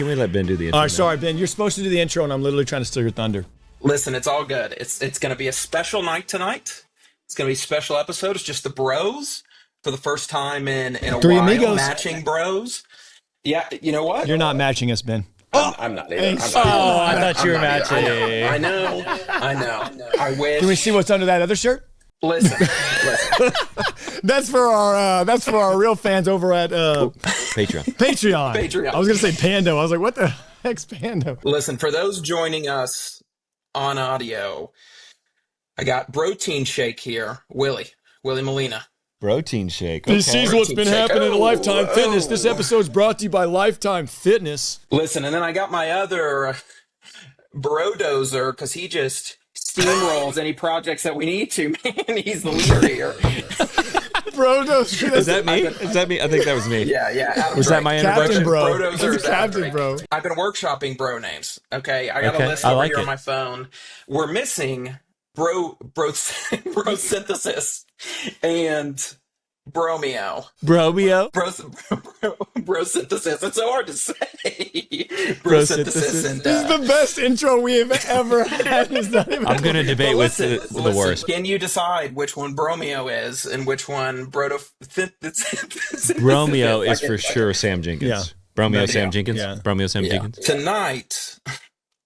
can we let Ben do the intro? All right, sorry, Ben. You're supposed to do the intro, and I'm literally trying to steal your thunder. Listen, it's all good. It's going to be a special night tonight. It's going to be a special episode. It's just the bros for the first time in a Three while. amigos. Matching bros. Yeah, you know what? You're not matching us, Ben. I'm not either. I thought you were matching. I know. I wish. Can we see what's under that other shirt? Listen. That's for our real fans over at Patreon. I was gonna say Pando. I was like, what the heck's Pando? Listen, for those joining us on audio, I got Protein Shake here. Willie Molina. Protein Shake. Okay. This is what's been happening at Lifetime Fitness. This episode's brought to you by Lifetime Fitness. Listen, and then I got my other Brodozer, because he just steamrolls any projects that we need to, man. He's the leader here. Brodozer. Is that me? I think that was me. Yeah. Was that my Captain introduction? Bro? Brodozer is Captain Bro. I've been workshopping bro names. Okay, I got a list over here on my phone. We're missing bro synthesis and Bromeo. Bro synthesis. It's so hard to say. Bro synthesis. And, this is the best intro we have ever had. I'm going to debate with the worst. Can you decide which one Bromeo is and which one Bromeo is for sure Sam Jenkins. Yeah. Bromeo Sam Jenkins. Yeah. Bromeo Sam Jenkins. Tonight,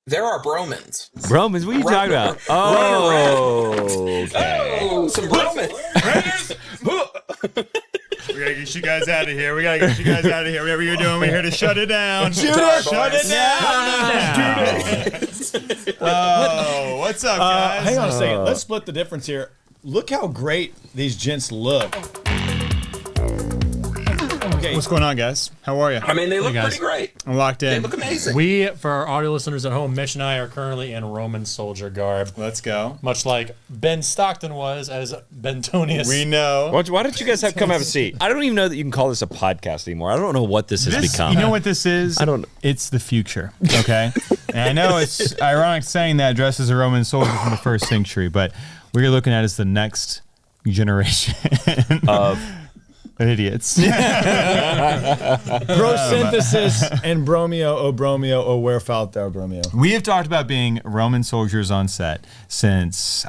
there are Bromans. Bromans? What are you talking about? Oh, okay. Oh, some Bromans. We gotta get you guys out of here. Whatever you're doing, we're here to shut it down. Shut it down. Oh, what's up, guys? Hang on a second. Let's split the difference here. Look how great these gents look. Okay. What's going on, guys? How are you? I mean, they look pretty great. I'm locked They in. look amazing. For our audio listeners at home, Mitch and I are currently in Roman soldier garb, Let's go. much like Ben Stockton was as Bentonius. We know. Why don't you guys come have a seat? I don't even know that you can call this a podcast anymore. I don't know what this has become. You know what this is? I don't know. It's the future, okay? And I know it's ironic saying that dressed as a Roman soldier from the first century, but what you're looking at is the next generation Of idiots. Prosynthesis and Bromeo, oh where falt thou, Bromeo? We have talked about being Roman soldiers on set since,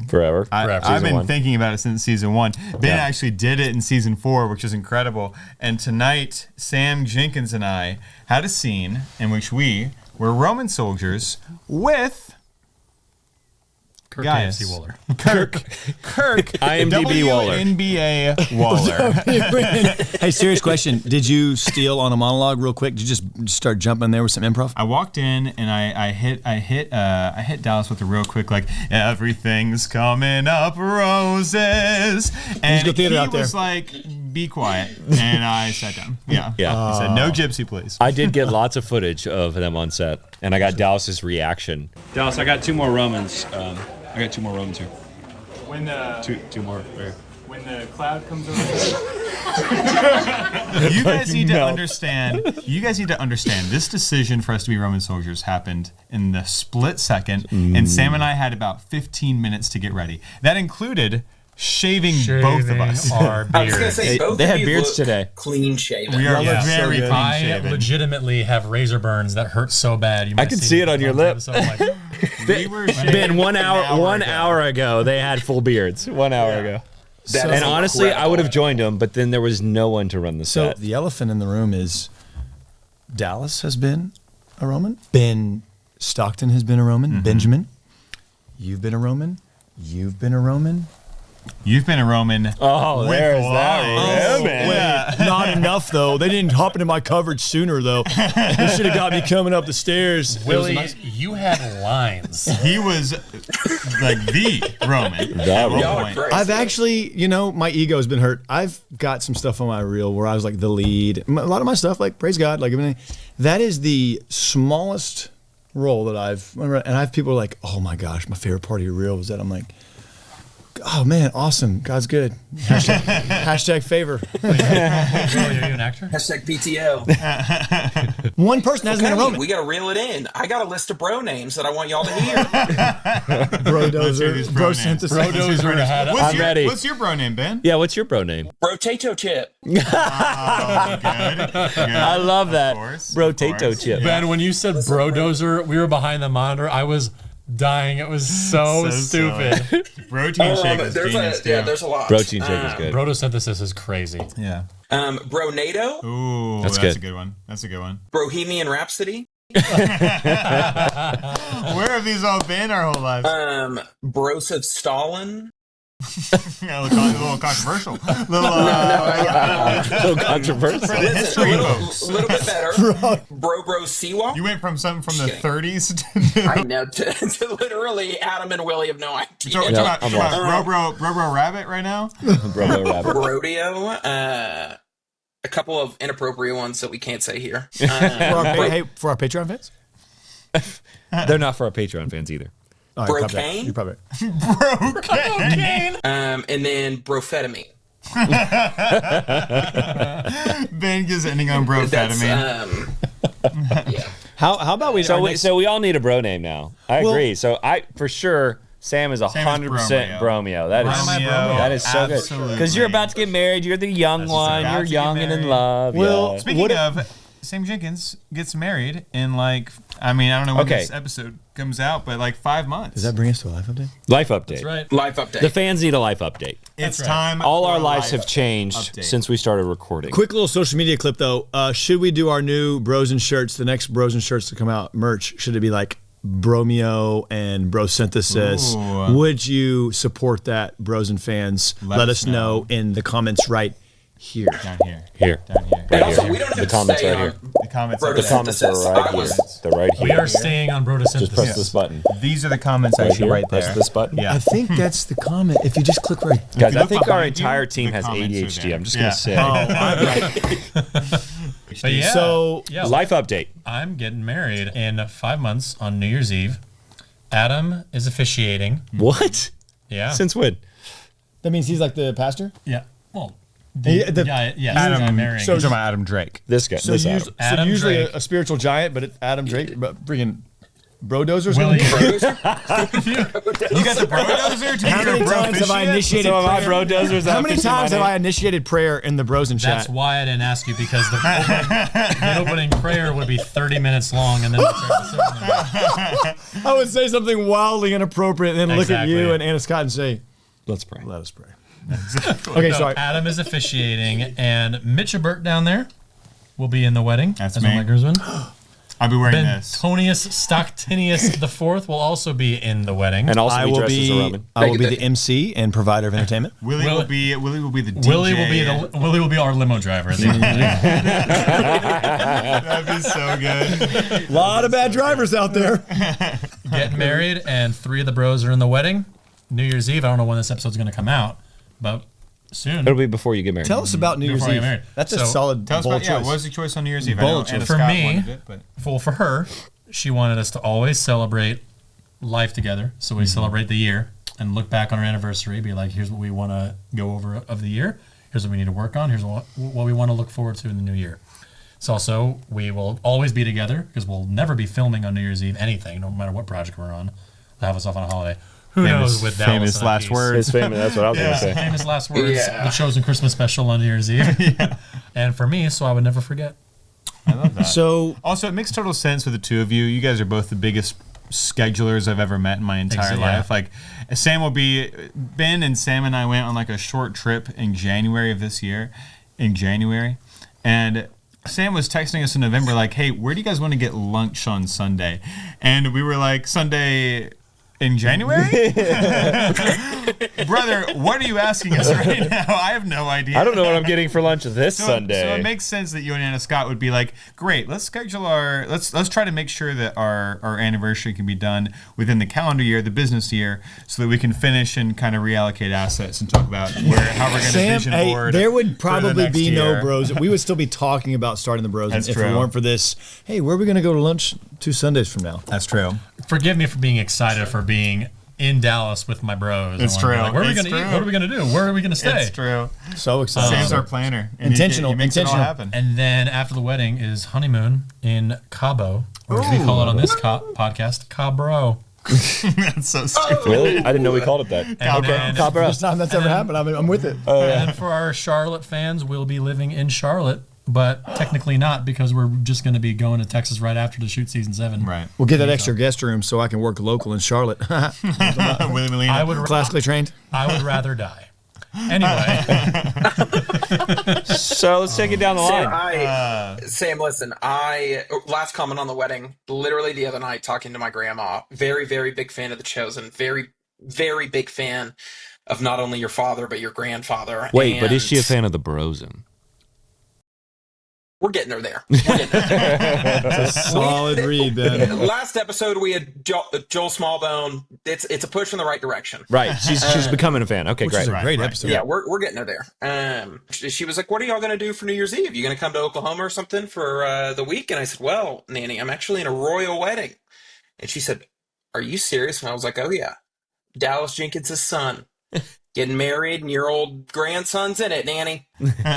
forever. I've been one. thinking about it since season 1. Ben actually did it in season 4, which is incredible. And tonight, Sam Jenkins and I had a scene in which we were Roman soldiers with Kirk guys. AFC Waller. Kirk IMDb Waller. WNBA Waller. Hey, serious question. Did you steal on a monologue real quick? Did you just start jumping there with some improv? I walked in and I hit Dallas with a real quick like everything's coming up roses, and Musical theater he out there. was like, be quiet, and I sat down. Yeah. He said no gypsy, please. I did get lots of footage of them on set, and I got Dallas's reaction. Dallas, I got 2 more Romans. I got 2 more Romans here. When the Two more. Right. when the cloud comes over, you guys need to understand. You guys need to understand. This decision for us to be Roman soldiers happened in the split second, and Sam and I had about 15 minutes to get ready. That included shaving both of us. Our I was going to beards. say, both They of had you beards look today. Clean shaven. We are Yeah. very So good. clean I shaven. legitimately have razor burns that hurt so bad. You might can have see seen it on your lip. So I'm like, We were shaving Ben, 1 an hour ago, they had full beards. 1 hour ago. That And is honestly, I would have incredible. joined them, but then there was no one to run the So set. the elephant in the room is Dallas has been a Roman. Ben Stockton has been a Roman. Benjamin, you've been a Roman. You've been a Roman. You've been a Roman. Oh, with there's wine. that Roman. Yeah. Not enough though. They didn't hop into my coverage sooner though. They should have got me coming up the stairs. Willie, you had lines. He was like the Roman. That at one Y'all are point. crazy. I've actually, my ego has been hurt. I've got some stuff on my reel where I was like the lead. A lot of my stuff, like praise God, like everything. That is the smallest role that I've. And I have people like, oh my gosh, my favorite part of your reel was that. I'm like, Oh man, awesome. God's good. Hashtag favor. Are you an actor? Hashtag PTO. One person hasn't been a Roman. We got to reel it in. I got a list of bro names that I want y'all to hear. Brodozer, bro synthesis. I'm ready. What's your bro name, Ben? Yeah, what's your bro name? Brotato chip. Oh, good. I love that. Brotato chip. Ben, when you said Brodozer, we were behind the monitor. I was dying. It was so stupid. Protein shake is genius, too. There's a lot. Protein shake is good. Brotosynthesis is crazy. Yeah. Bronado. Ooh, That's a good. good one. That's a good one. Bohemian Rhapsody. Where have these all been our whole lives? Bros of Stalin. A little controversial. So controversial. For the history A folks. little bit better. Bro Seawalk. You went from something from the Kidding. 30s I know to literally Adam and Willie have no idea. Talking about Bro Rabbit right now? Bro rabbit. Rodeo. A couple of inappropriate ones that we can't say here. For our Patreon fans? They're not for our Patreon fans either. Oh, Brocane? You're probably and then Brofetamine. Ben gives ending on brofetamine. Yeah. How about we? So we all need a bro name now. I agree. So for sure, Sam is 100% Bromeo. That is so good. Because you're about to get married. You're the young one. You're young and in love. Well, Speaking of, Sam Jenkins gets married in I don't know when this episode comes out, but 5 months. Does that bring us to a life update? Life update. That's right. Life update. The fans need a life update. It's time. All for our a lives life have changed update. since we started recording. Quick little social media clip though. Should we do our new Brosen shirts? The next Brosen shirts to come out, merch. Should it be like Bromeo and Brosynthesis? Ooh. Would you support that, Brosen fans? Let us know in the comments right here. Down here. Here. Down here. And also, here. we don't have The to comments stay right on here. The comments are Brotosynthesis. The there. comments are right here. They're right here. We are staying on Just press Brotosynthesis. this button. These are the comments Right actually here. right there. Press this button. Yeah. I think that's the comment. If you just click right. Guys, you I look think our behind you, entire team the has comments are ADHD. there. I'm just going to say. But yeah. So yeah, Life update. I'm getting married in 5 months on New Year's Eve. Adam is officiating. What? Yeah. Since when? that means he's like the pastor. Yeah. Well, Yes, I'm marrying. So You're talking about Adam Drake. This guy. So, This us- Adam. so Adam usually Drake. a spiritual giant, but it's Adam Drake, but freaking Brodozer's Willie. gonna be. You got the Brodozer to How be your many bro times have I initiated So am I prayer? bro dozers? How many times have I initiated prayer in the Brosen That's chat? why I didn't ask you, because the opening prayer would be 30 minutes long, and then I would say something wildly inappropriate and then look at Exactly. you and Anna Scott and say, Let's pray. let us pray. Okay, so sorry. Adam is officiating, and Mitch Abert down there will be in the wedding. That's as me. my groomsman. I'll be wearing this. Bentonius Stocktinius the Fourth will also be in the wedding. And also I be will dressed as a be Roman. I will be the MC and provider of entertainment. Willie will be the DJ. Willie will be our limo driver. That'd be so good. A lot of bad drivers out there. Getting married, and 3 of the bros are in the wedding. New Year's Eve. I don't know when this episode's going to come out, but soon. It'll be before you get married. Tell us about New Year's Before I Eve. get married. That's a So, solid Tell us bold about, yeah, choice. what was the choice on New Year's Eve? Bold I know Anna For Scott me, wanted it, but Well, for her, she wanted us to always celebrate life together. So we celebrate the year and look back on our anniversary, be like, here's what we want to go over of the year. Here's what we need to work on. Here's what we want to look forward to in the new year. It's also, we will always be together because we'll never be filming on New Year's Eve anything, no matter what project we're on. They'll have us off on a holiday. Who knows with Dallas famous and last Peace. words. His famous. That's what I was going to say. Famous last words. Yeah. The Chosen Christmas special on New Year's Eve. And for me, so I would never forget. I love that. So Also, it makes total sense with the two of you. You guys are both the biggest schedulers I've ever met in my entire Yeah. life. Like, Ben and Sam and I went on like a short trip in January of this year. And Sam was texting us in November like, hey, where do you guys want to get lunch on Sunday? And we were like, Sunday in January? Brother, what are you asking us right now? I have no idea. I don't know what I'm getting for lunch this Sunday. So it makes sense that you and Anna Scott would be like, great, let's schedule let's try to make sure that our anniversary can be done within the calendar year, the business year, so that we can finish and kind of reallocate assets and talk about how we're going to Sam, vision hey, board. there would for the probably next be no year. bros. We would still be talking about starting the bros That's if true. it weren't for this. Hey, where are we going to go to lunch 2 Sundays from now? That's true. Forgive me for being excited for being in Dallas with my bros. It's true. Like, where are we going to eat? What are we going to do? Where are we going to stay? It's true. So excited. Sam's our planner. And Intentional. He makes it all happen. And then after the wedding is honeymoon in Cabo, or as we call it on this podcast, Cabro. That's so stupid. Really? I didn't know we called it that. First time that's ever happened. I'm with it. And for our Charlotte fans, we'll be living in Charlotte, but technically not because we're just going to be going to Texas right after to shoot season 7. Right. We'll get that extra guest room so I can work local in Charlotte. Willie Molina. Classically trained. I would rather die. Anyway. So let's take it down the line. Sam, listen, last comment on the wedding, literally the other night talking to my grandma, very, very big fan of The Chosen, very, very big fan of not only your father, but your grandfather. Wait, but is she a fan of the Brosen? We're getting her there. It's a solid read, Ben. Last episode, we had Joel Smallbone. It's a push in the right direction. Right. She's becoming a fan. Okay, Which great. is a great episode. Yeah, we're getting her there. She was like, "What are y'all going to do for New Year's Eve? You going to come to Oklahoma or something for the week?" And I said, "Well, Nanny, I'm actually in a royal wedding." And she said, "Are you serious?" And I was like, "Oh yeah, Dallas Jenkins' son." Getting married and your old grandson's in it, Nanny.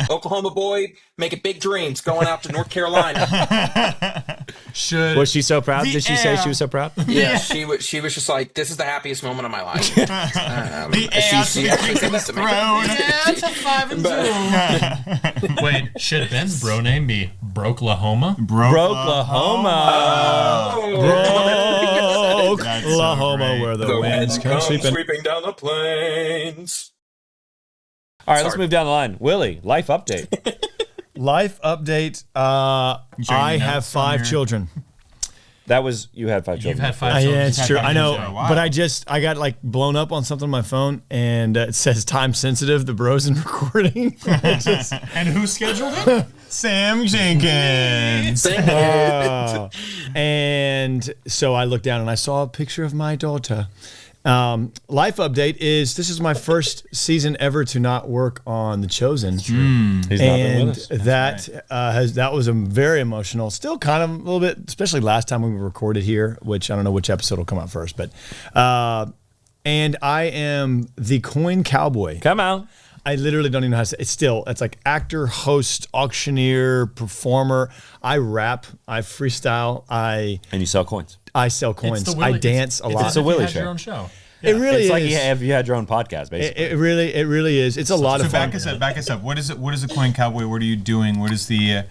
Oklahoma boy, making big dreams, going out to North Carolina. Was she so proud? Did she say she was so proud? Yeah, she was just like, this is the happiest moment of my life. The heir to the king's throne. Yeah, that's a 5 and 2. Wait, should Ben's bro name be Broklahoma? Broklahoma. Oklahoma, where the winds come sweeping down the plains. All right, let's move down the line. Willie, life update. Life update. I have 5 children. That was, you had 5 children. You've had 5 children. Yeah, it's true. I know, Wow. but I got like blown up on something on my phone, and it says time sensitive, the Brosen recording. And who scheduled it? Sam Jenkins. And so I looked down and I saw a picture of my daughter. Life update is this is my first season ever to not work on The Chosen. He's not been with us. That was a very emotional, still kind of a little bit, especially last time we recorded here, which I don't know which episode will come out first, but and I am the coin cowboy. Come on. I literally don't even know how to say it. It's like actor, host, auctioneer, performer. I rap, I freestyle, And you sell coins. I sell coins. I dance a lot. It's a Willie It's show. your own show. It really It's is. like you had your own podcast, basically. It really is. It's a lot of fun. Back us up. What is the Coin Cowboy? What are you doing? What is the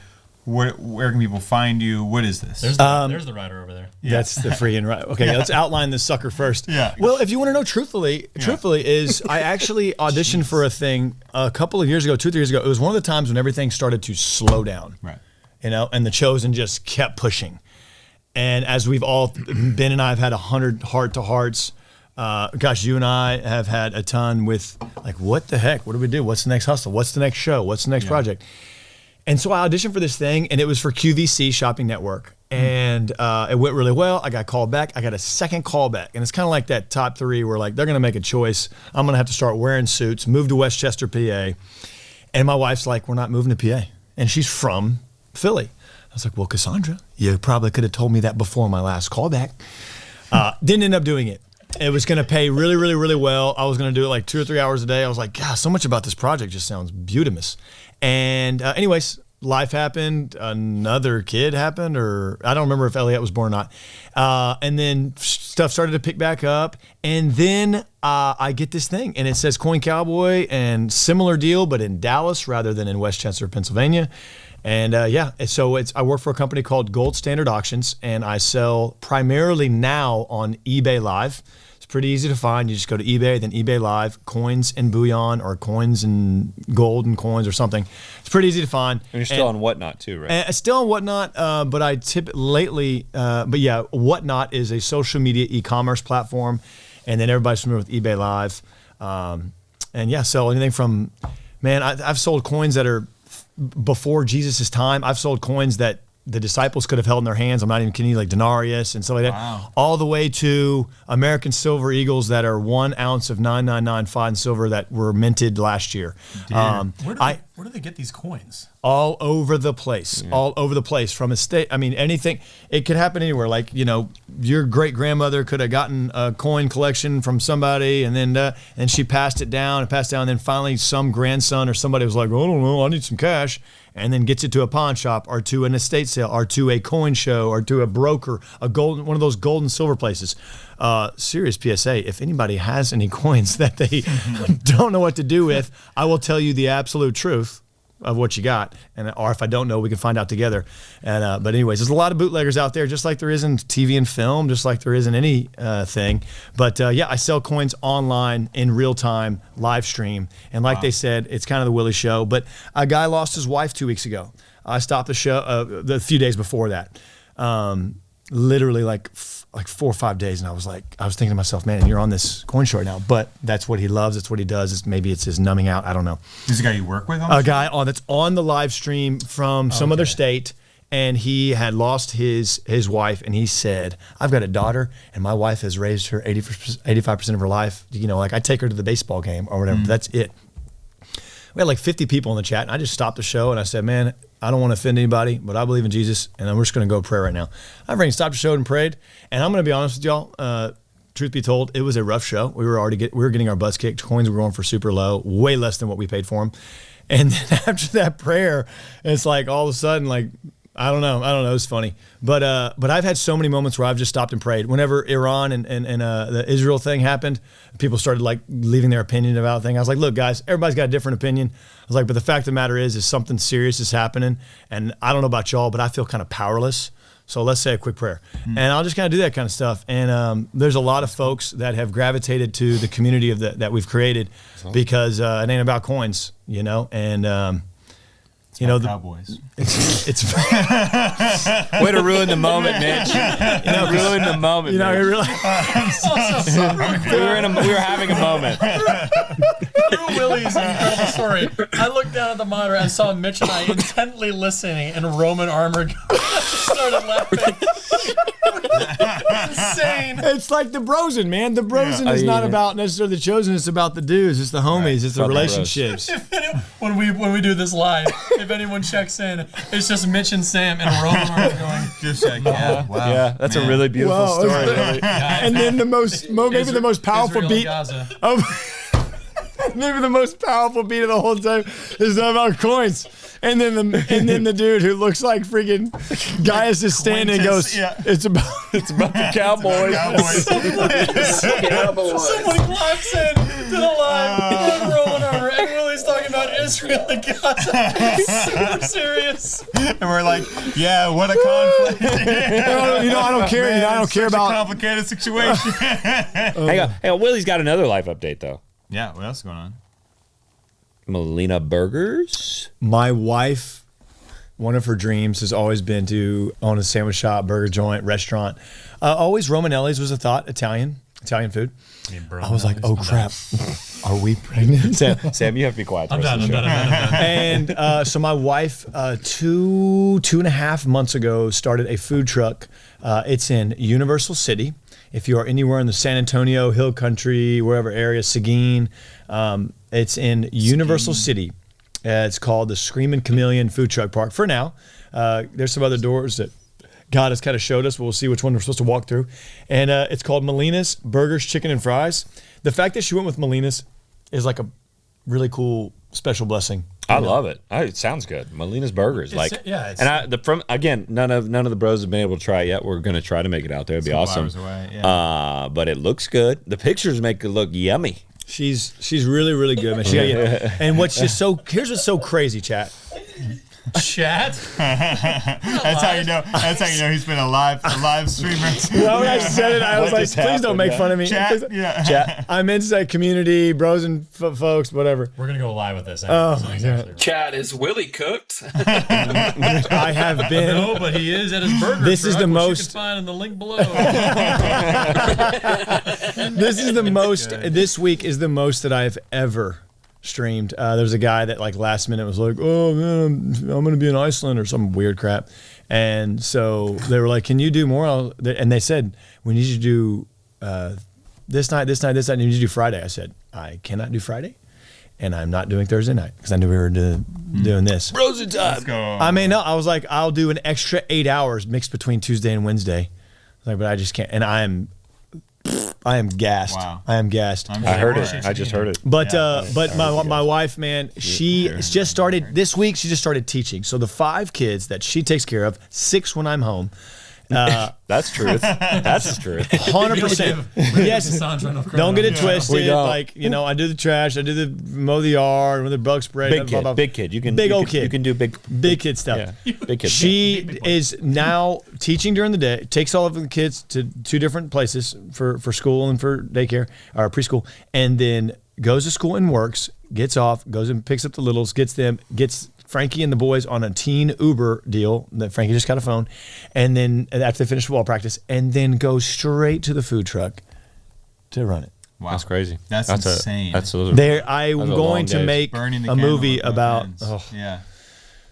where can people find you? What is this? There's the writer over there. That's the freaking right. Okay, let's outline this sucker first. Yeah. Well, if you want to know truthfully, is I actually auditioned for a thing a couple of years ago, 2-3 years ago. It was one of the times when everything started to slow down. Right. And The Chosen just kept pushing. And as we've all, Ben and I have had 100 heart-to-hearts. Gosh, you and I have had a ton with like, what the heck? What do we do? What's the next hustle? What's the next show? What's the next project? And so I auditioned for this thing, and it was for QVC Shopping Network. And it went really well. I got called back. I got a second call back. And it's kind of like that top 3 where like they're going to make a choice. I'm going to have to start wearing suits, move to Westchester, PA. And my wife's like, we're not moving to PA. And she's from Philly. I was like, well, Cassandra, you probably could have told me that before my last callback. Didn't end up doing it. It was going to pay really, really, really well. I was going to do it like 2 or 3 hours a day. I was like, God, so much about this project just sounds beautimous. And anyways, life happened. Another kid happened, or I don't remember if Elliot was born or not. And then stuff started to pick back up. And then I get this thing, and it says Coin Cowboy, and similar deal, but in Dallas rather than in Westchester, Pennsylvania. And so I work for a company called Gold Standard Auctions, and I sell primarily now on eBay Live. It's pretty easy to find. You just go to eBay, then eBay Live, coins and bullion, or coins and gold and coins or something. It's pretty easy to find. And you're still on Whatnot too, right? Still on Whatnot, but I tip lately. But yeah, Whatnot is a social media e-commerce platform, and then everybody's familiar with eBay Live. And yeah, sell anything from, man, I've sold coins that are before Jesus' time. I've sold coins that the disciples could have held in their hands. I'm not even kidding you, like denarius and stuff like that. Wow. All the way to American silver eagles that are 1 ounce of 999 fine silver that were minted last year. Where do they get these coins? all over the place, all over the place from a state. I mean, anything, it could happen anywhere. Like, your great grandmother could have gotten a coin collection from somebody and then and she passed it down and passed down. And then finally some grandson or somebody was like, oh, I don't know, I need some cash. And then gets it to a pawn shop or to an estate sale or to a coin show or to a broker, one of those gold and silver places. Serious PSA, if anybody has any coins that they don't know what to do with, I will tell you the absolute truth of what you got, or if I don't know, we can find out together. And but anyways, there's a lot of bootleggers out there, just like there is in TV and film, just like there is in any thing. But I sell coins online in real time, live stream, and like they said, it's kind of the Willie show. But a guy lost his wife 2 weeks ago. I stopped the show the few days before that, literally like 4 or 5 days, and I was thinking to myself, man, you're on this coin show right now, but that's what he loves, that's what he does. Maybe it's his numbing out, I don't know. Is the guy you work with? A guy that's on the live stream from some other state, and he had lost his wife, and he said, I've got a daughter, and my wife has raised her 85% of her life. Like I take her to the baseball game or whatever. That's it. We had like 50 people in the chat, and I just stopped the show, and I said, man, I don't want to offend anybody, but I believe in Jesus, and we're just going to go pray right now. I stopped the show and prayed, and I'm going to be honest with y'all. Truth be told, it was a rough show. We were getting our butts kicked. Coins were going for super low, way less than what we paid for them. And then after that prayer, it's like all of a sudden, like I don't know. It was funny, but I've had so many moments where I've just stopped and prayed. Whenever Iran and the Israel thing happened, people started like leaving their opinion about things. I was like, look, guys, everybody's got a different opinion. I was like, but the fact of the matter is something serious is happening, and I don't know about y'all, but I feel kind of powerless. So let's say a quick prayer, and I'll just kind of do that kind of stuff. And there's a lot of folks that have gravitated to the community that we've created because it ain't about coins, and. Cowboys. It's way to ruin the moment, Mitch. Ruin the moment. We were having a moment. Willie's incredible story. I looked down at the monitor and saw Mitch and I intently listening in Roman armor. Started laughing. Insane. It's like the Brosen, man. The Brosen is not about necessarily the Chosen. It's about the dudes. It's the homies. It's the relationships. When we do this live, if anyone checks in, it's just Mitch and Sam and Roman armor going. Just like, wow. Yeah, that's a really beautiful story. Really. And then the most powerful beat of. Maybe the most powerful beat of the whole time is about coins. And then the dude who looks like freaking Gaius is standing and goes, it's about the Cowboys. Someone clocks in to the live on Roman armor, and Willie's talking about Israel and Gaza. Super serious. And we're like, yeah, what a conflict. I don't care. Man, I don't care about a complicated situation. Hang on, Willie's got another life update though. Yeah, what else is going on? Melina Burgers. My wife, one of her dreams has always been to own a sandwich shop, burger joint, restaurant. Always Romanelli's was a thought, Italian food. I was like, oh crap, are we pregnant? Sam, you have to be quiet. I'm done. And so my wife, 2.5 months ago, started a food truck. It's in Universal City. If you are anywhere in the San Antonio, Hill Country, wherever area, Seguin, it's in Universal City. It's called the Screamin' Chameleon Food Truck Park. For now, there's some other doors that God has kind of showed us, but we'll see which one we're supposed to walk through. And it's called Melina's Burgers, Chicken, and Fries. The fact that she went with Melina's is like a really cool special blessing. I love it. It sounds good. Melina's Burgers, none of the bros have been able to try it yet. We're gonna try to make it out there. It'd be awesome. Hours away, yeah. But it looks good. The pictures make it look yummy. She's really, really good, man. And here's what's so crazy, chat. That's how you know he's been a live streamer. Well, when I said it, I was like, please don't make fun of me. Chat. I'm inside community, bros and folks, whatever. We're going to go live with this. Chat, is Willie cooked? I have been. No, but he is at his burger This truck, is the most. You can find in the link below. This week is the most that I've ever streamed. There's a guy that like last minute was like, oh man, I'm going to be in Iceland or some weird crap. And so they were like, can you do more? And they said, we need you to do this night, and you need to do Friday. I said, I cannot do Friday. and I'm not doing Thursday night because I knew we were doing this. Brosen time. Let's go. I mean, no, I was like, I'll do an extra 8 hours mixed between Tuesday and Wednesday. Like, but I just can't, and I am gassed. Wow. I am gassed. I heard it. I just heard it. But my wife, man, she just started this week. She just started teaching. So the 5 kids that she takes care of, 6 when I'm home. That's truth. That's true. 100%. Yes. Don't get it twisted. Like, I do the trash. I do the mow the yard, with the bug spray. Big kid. You can kid. You can do big kid stuff. Yeah. Big kid. She is now teaching during the day. Takes all of the kids to 2 different places for school and for daycare or preschool, and then goes to school and works. Gets off. Goes and picks up the littles. Gets Frankie and the boys on a teen Uber deal that Frankie just got a phone, and then after they finish football practice, and then goes straight to the food truck to run it. Wow, that's crazy. That's insane. I'm going to make a movie about. Yeah.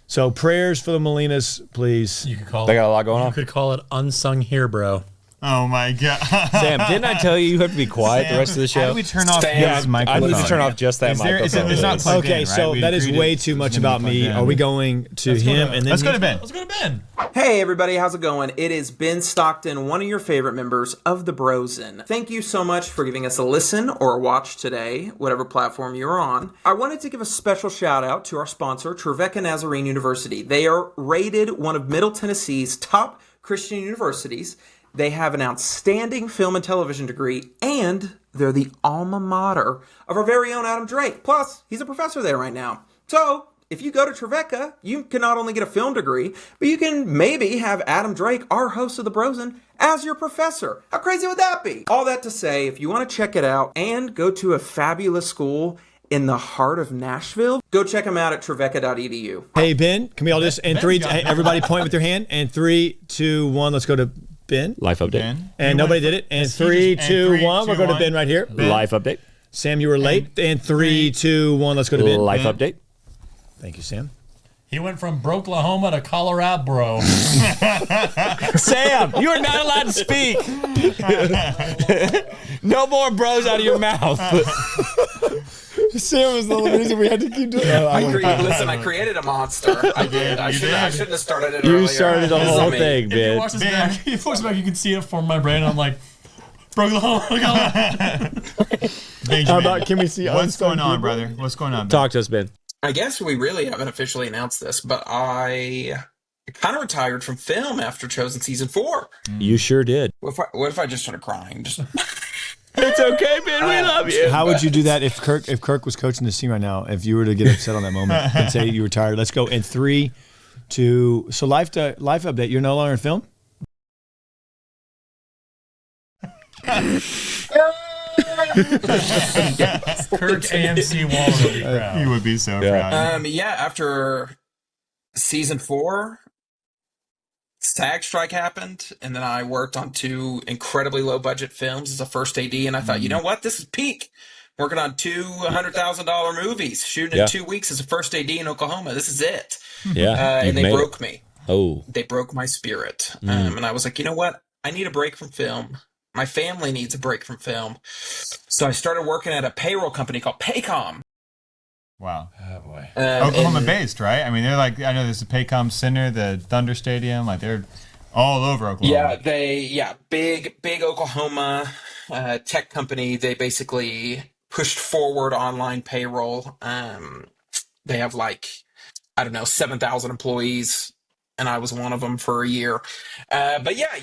So prayers for the Molinas, please. You could call they got a lot going on. You could call it Unsung Here, Bro. Oh my God, Sam! Didn't I tell you have to be quiet the rest of the show? How do we turn off his microphone? I need to turn off just that microphone. It's not plugged okay, in, right? So that is way too much about me. Are we going to him and then let's go to Ben? Let's go to Ben. Hey everybody, how's it going? It is Ben Stockton, one of your favorite members of the Brosen. Thank you so much for giving us a listen or a watch today, whatever platform you're on. I wanted to give a special shout out to our sponsor, Trevecca Nazarene University. They are rated one of Middle Tennessee's top Christian universities. They have an outstanding film and television degree, and they're the alma mater of our very own Adam Drake. Plus, he's a professor there right now. So, if you go to Trevecca, you can not only get a film degree, but you can maybe have Adam Drake, our host of The Brosen, as your professor. How crazy would that be? All that to say, if you want to check it out and go to a fabulous school in the heart of Nashville, go check them out at trevecca.edu. Hey, Ben, can we all just, and 3, everybody point with your hand, and 3, 2, 1, let's go to Ben. Life update. Ben. And nobody did it. And 3, 2, 1. We'll go to Ben right here. Ben. Life update. Sam, you were late. And 3, 2, 1. Let's go to Ben. Life update. Thank you, Sam. He went from Broklahoma to Colorado, bro. Sam, you are not allowed to speak. No more bros out of your mouth. Sam was the only reason we had to keep doing it. Listen, I created a monster. I did. I shouldn't have started it earlier. You started the whole thing, If you Ben. watch this back, you can see it form my brain. I'm like, Broklahoma. Benjamin, How about, can we see what's going on, brother? What's going on, Ben? Talk to us, Ben. I guess we really haven't officially announced this, but I kind of retired from film after Chosen season 4. You sure did. What if I just started crying? Just It's okay, Ben. We love you. How would you do that if Kirk was coaching this team right now? If you were to get upset on that moment and say you were tired, let's go in 3, 2. So life update. You're no longer in film. Kirk AMC Waller would be proud. He would be so proud. After season 4, SAG strike happened, and then I worked on 2 incredibly low budget films as a first AD, and I thought, you know what, this is peak. Working on 2 $100,000 movies, shooting in 2 weeks as a first AD in Oklahoma. This is it. Yeah, and they broke me. Oh, they broke my spirit, and I was like, you know what, I need a break from film. My family needs a break from film. So I started working at a payroll company called Paycom. Wow. Oh, boy. Oklahoma-based, right? I mean, they're like, I know there's the Paycom Center, the Thunder Stadium. Like, they're all over Oklahoma. Yeah, big Oklahoma tech company. They basically pushed forward online payroll. They have 7,000 employees, and I was one of them for a year. But yeah,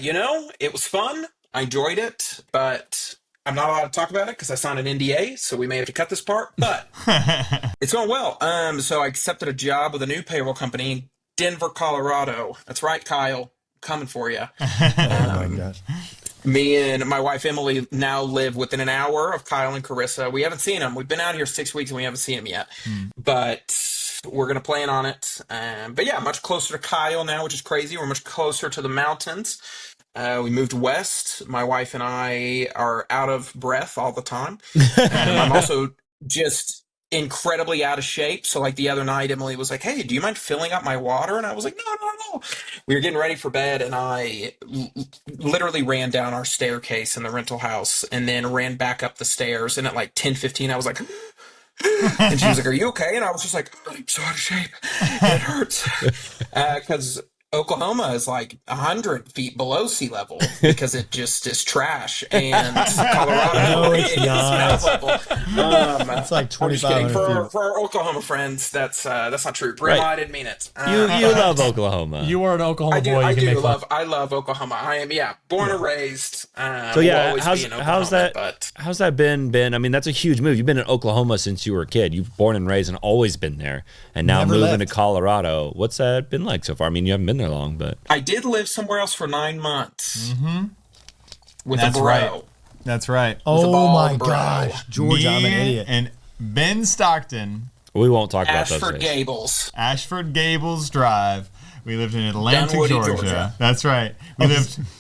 it was fun. I enjoyed it, but I'm not allowed to talk about it because I signed an NDA, so we may have to cut this part, but it's going well. So I accepted a job with a new payroll company in Denver, Colorado. That's right, Kyle. Coming for you. Oh, my gosh. Me and my wife, Emily, now live within an hour of Kyle and Carissa. We haven't seen them. We've been out here 6 weeks, and we haven't seen them yet. But we're going to plan on it. But yeah, much closer to Kyle now, which is crazy. We're much closer to the mountains. We moved west. My wife and I are out of breath all the time. I'm also just incredibly out of shape. So the other night, Emily was like, hey, do you mind filling up my water? And I was like, no. We were getting ready for bed, and I literally ran down our staircase in the rental house and then ran back up the stairs. And at 10:15, I was like, And she was like, "Are you okay?" And I was just like, "I'm so out of shape. It hurts." Because Oklahoma is like 100 feet below sea level because it just is trash. And Colorado it's is not. sea level. It's like I'm just 2,500 kidding. feet. For our Oklahoma friends, that's not true. Grandma, I didn't mean it. You love Oklahoma. You are an Oklahoma I do. boy. You I can do make love. I love Oklahoma. I am. Yeah, born and raised. So yeah, will always be in Oklahoma, how's that been? Ben, I mean, that's a huge move. You've been in Oklahoma since you were a kid. You've born and raised and always been there, and now Never moving left. to Colorado. What's that been like so far? I mean, you haven't been there long, but I did live somewhere else for 9 months. With That's a bro. right. That's right. Oh bald my bro. gosh, Georgia, I'm an Me idiot. And Ben Stockton, we won't talk about those Ashford days. Gables. Ashford Gables Drive. We lived in Atlanta, Dunwoody, Georgia. Georgia. That's right.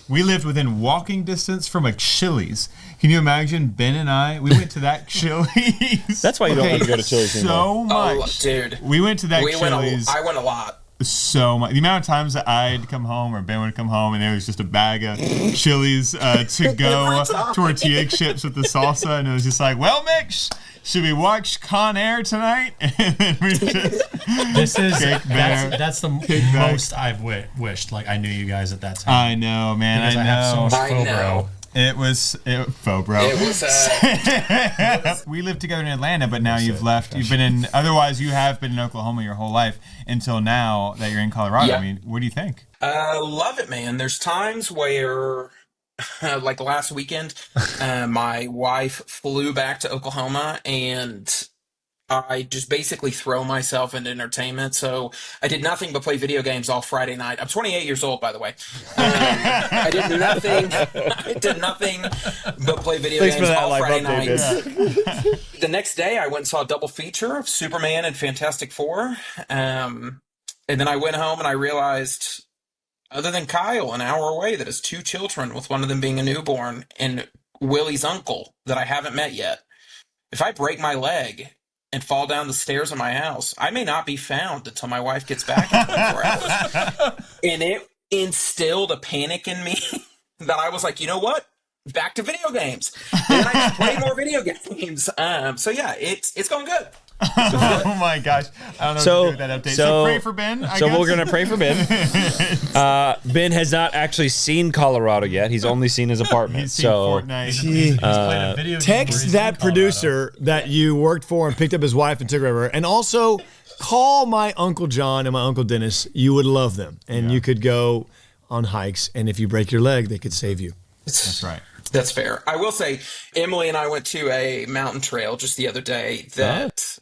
We lived within walking distance from a Chili's. Can you imagine Ben and I? We went to that Chili's. That's why you don't want to go to Chili's anymore. so much. Oh, dude. We went to that Chili's I went a lot. so much. The amount of times that I'd come home or Ben would come home and there was just a bag of Chili's to go tortilla chips with the salsa, and it was just like, well, Mitch, should we watch Con Air tonight? And then we just that's the most I've wished. Like I knew you guys at that time. I know, man. Because I have so much I faux know. bro. It was faux, bro. It was. We lived together in Atlanta, but now you've left. You've been in. Otherwise, you have been in Oklahoma your whole life until now that you're in Colorado. Yeah. I mean, what do you think? Love it, man. There's times where, like last weekend, my wife flew back to Oklahoma, and I just basically throw myself into entertainment. So I did nothing but play video games all Friday night. I'm 28 years old, by the way. I did nothing. I did nothing but play video Thanks games for that all life Friday update, night. The next day, I went and saw a double feature of Superman and Fantastic Four. And then I went home and I realized, other than Kyle, an hour away, that has 2 children, with one of them being a newborn, and Willie's uncle that I haven't met yet. If I break my leg and fall down the stairs of my house, I may not be found until my wife gets back in 24 hours. And it instilled a panic in me that I was like, you know what? Back to video games. Then I just play more video games. So yeah, it's going good. Oh my gosh! I don't know what to do with that update. So pray for Ben. I guess. We're gonna pray for Ben. Ben has not actually seen Colorado yet. He's only seen his apartment. He's seen Fortnite. He's played a video game where Text he's that in Colorado. producer that you worked for and picked up his wife and took her over, and also call my Uncle John and my Uncle Dennis. You would love them, and you could go on hikes, and if you break your leg, they could save you. That's right. That's fair. I will say, Emily and I went to a mountain trail just the other day that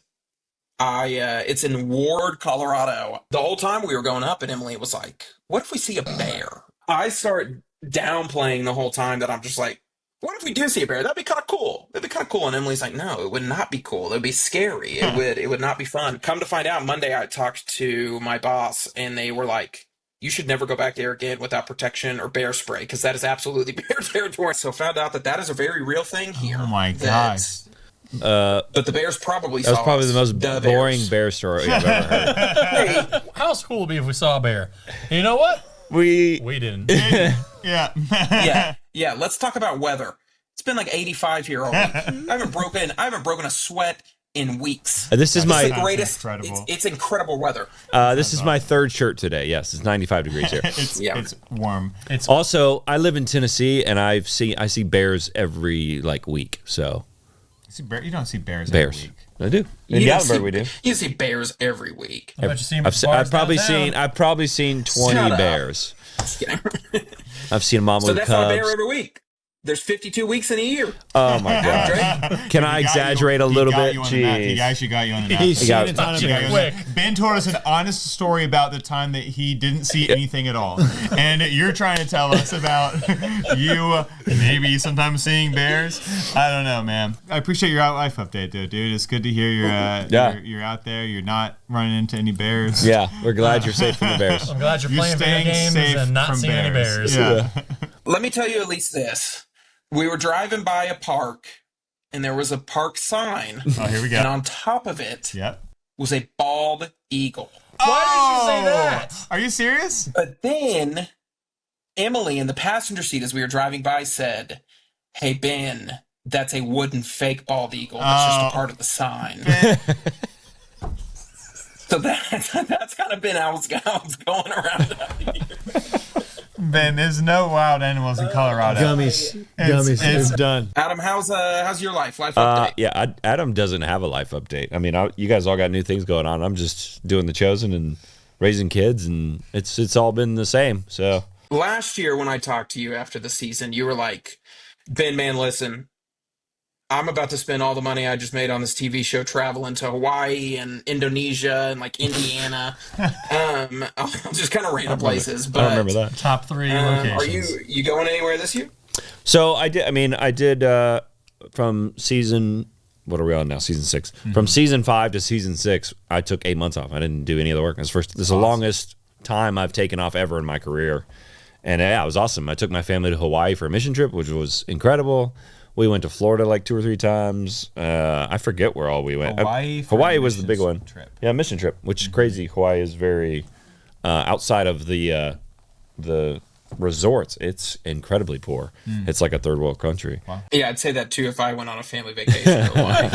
it's in Ward, Colorado. The whole time we were going up, and Emily was like, what if we see a bear? I start downplaying the whole time that I'm just like, what if we do see a bear? That'd be kind of cool. That'd be kind of cool. And Emily's like, no, it would not be cool. It would be scary. It would not be fun. Come to find out, Monday I talked to my boss, and they were like, you should never go back there again without protection or bear spray, because that is absolutely bear territory. So found out that is a very very real thing here. Oh my gosh. But the bears probably That was saw probably us. the most The boring bears. bear story I've ever heard. Hey, How cool would it be if we saw a bear? And you know what? We We didn't. Yeah. yeah. Let's talk about weather. It's been like 85 here all week. I haven't broken a sweat in weeks. this is It's my the greatest. incredible. It's incredible weather. this is my third shirt today. Yes, it's 95 degrees here. It's warm. It's Also, I live in Tennessee, and I see bears every week. So You don't see bears bears, every week. I do. In You don't Gatlinburg, see- we do. You see bears every week. I bet you seen I've bars probably downtown. seen 20 Shut up. bears. Just kidding. I've seen a mama So with that's not a bear cubs. every week. There's 52 weeks in a year. Oh my god! Drake. Can I exaggerate a little bit? He Jeez. actually got you on the map. He's got- seen a ton of He got bears. quick. Ben told us an honest story about the time that he didn't see anything at all. And you're trying to tell us about you maybe sometimes seeing bears. I don't know, man. I appreciate your out life update, dude. It's good to hear you're out there. You're not running into any bears. Yeah, we're glad you're safe from the bears. I'm glad you're You're playing video staying games safe and not from seeing any bears. Yeah. Let me tell you at least this. We were driving by a park, and there was a park sign, Oh, here we and go. on top of it Yep. was a bald eagle. Why did you say that? Are you serious? But then Emily in the passenger seat as we were driving by said, hey, Ben, that's a wooden fake bald eagle. That's just a part of the sign. So that's kind of been how it's going around out here. Ben, there's no wild animals in Colorado. Gummies. It's done. Adam, how's your life? Life update? Yeah, Adam doesn't have a life update. I mean, you guys all got new things going on. I'm just doing the Chosen and raising kids, and it's all been the same. So last year when I talked to you after the season, you were like, Ben, man, listen, I'm about to spend all the money I just made on this TV show traveling to Hawaii and Indonesia and like Indiana. Just kind of random places. But I remember that. Top 3 locations. Are you going anywhere this year? So I did from season, what are we on now? Season 6. Mm-hmm. From season 5 to season 6, I took 8 months off. I didn't do any of the work. This is the longest time I've taken off ever in my career. And yeah, it was awesome. I took my family to Hawaii for a mission trip, which was incredible. We went to Florida like 2 or 3 times. I forget where all we went. Hawaii was the big one. Trip. Yeah, mission trip, which is crazy. Hawaii is very outside of the resorts. It's incredibly poor. It's like a third world country. Wow. Yeah, I'd say that too if I went on a family vacation to Hawaii.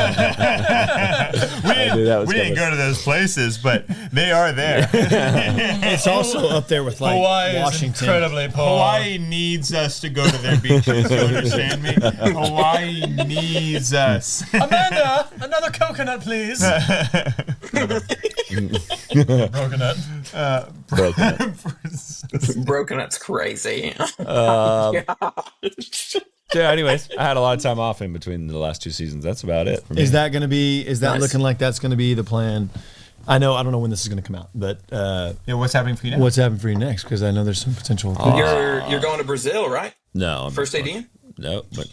we didn't go to those places, but they are there. It's also up there with like Hawaii Washington. Is incredibly poor. Hawaii needs us to go to their beaches. You understand me? Hawaii needs us. Amanda, another coconut, please. Coconut. Brokenut's crazy. Yeah, anyways, I had a lot of time off in between the last 2 seasons. That's about it for me. Is that looking like that's going to be the plan? I don't know when this is going to come out, but what's happening for you next? What's happening for you next? Because I know there's some potential. You're going to Brazil, right? No. First AD? No, but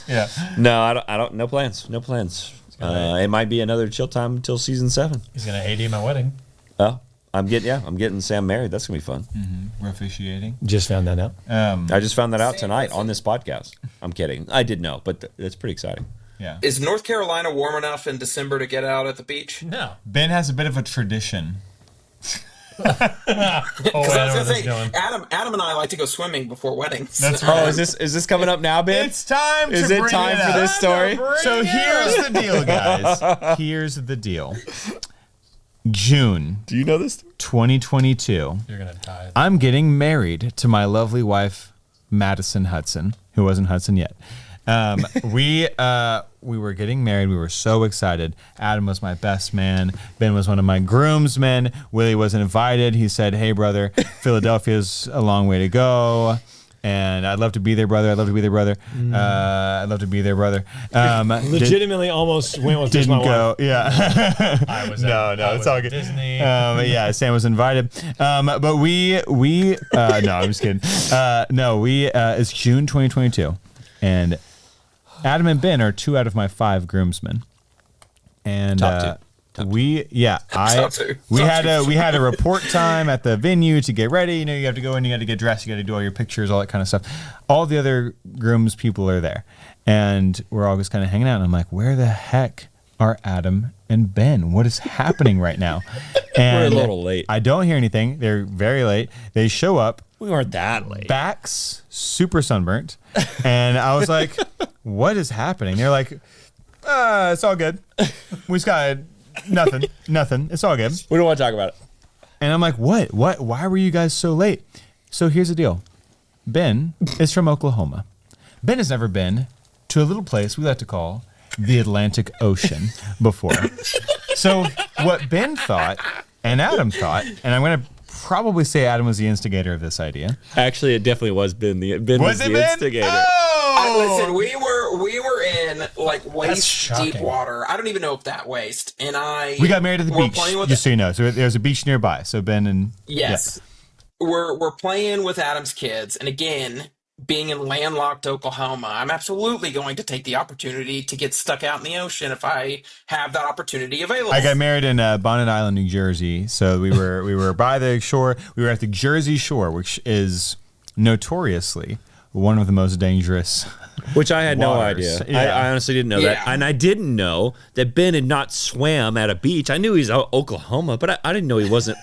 yeah. No, I don't. No plans. No plans. It might be another chill time until season 7. He's gonna AD my wedding. Oh, I'm getting Sam married. That's gonna be fun. Mm-hmm. We're officiating. Just found that out. I just found that out tonight on this podcast. I'm kidding. I did know, but it's pretty exciting. Yeah. Is North Carolina warm enough in December to get out at the beach? No. Ben has a bit of a tradition. I was gonna say, Adam and I like to go swimming before weddings. That's right. Oh, is this coming up now, Ben? It's time. Is it time for this story? So here's the deal, guys. Here's the deal. June. Do you know this? 2022. You're gonna die. I'm getting married to my lovely wife, Madison Hudson, who wasn't Hudson yet. We were getting married. We were so excited. Adam was my best man. Ben was one of my groomsmen. Willie wasn't invited. He said, "Hey, brother, Philadelphia's a long way to go. And I'd love to be there, brother. I'd love to be there, brother. I'd love to be there, brother." Legitimately almost went with didn't my go. wife. Yeah. I was It's all good. Disney. Yeah, Sam was invited. But we no, I'm just kidding. It's June 2022, and Adam and Ben are 2 out of my 5 groomsmen, and Top two. we had a report time at the venue to get ready. You know, you have to go in, you got to get dressed, you got to do all your pictures, all that kind of stuff. All the other grooms people are there, and we're all just kind of hanging out. And I'm like, where the heck are Adam and Ben? What is happening right now? And we're a little late. I don't hear anything. They're very late. They show up. We weren't that late. Backs super sunburnt, and I was like, "What is happening?" They're like, "It's all good. We just got nothing. It's all good. We don't want to talk about it." And I'm like, "What? Why were you guys so late?" So here's the deal. Ben is from Oklahoma. Ben has never been to a little place we like to call the Atlantic Ocean before. So what Ben thought and Adam thought, and I'm going to probably say Adam was the instigator of this idea. Actually, it definitely was Ben. Ben was the instigator. Oh! Listen, we were in like waist deep water. I don't even know if that waist. And we got married at the beach. Just so you know, so there's a beach nearby. So Ben and we're playing with Adam's kids, and again, being in landlocked Oklahoma, I'm absolutely going to take the opportunity to get stuck out in the ocean if I have that opportunity available. I got married in Bonnet Island, New Jersey. So we were by the shore. We were at the Jersey Shore, which is notoriously one of the most dangerous. Which I had waters. no idea. I honestly didn't know that. And I didn't know that Ben had not swam at a beach. I knew he's Oklahoma, but I didn't know he wasn't.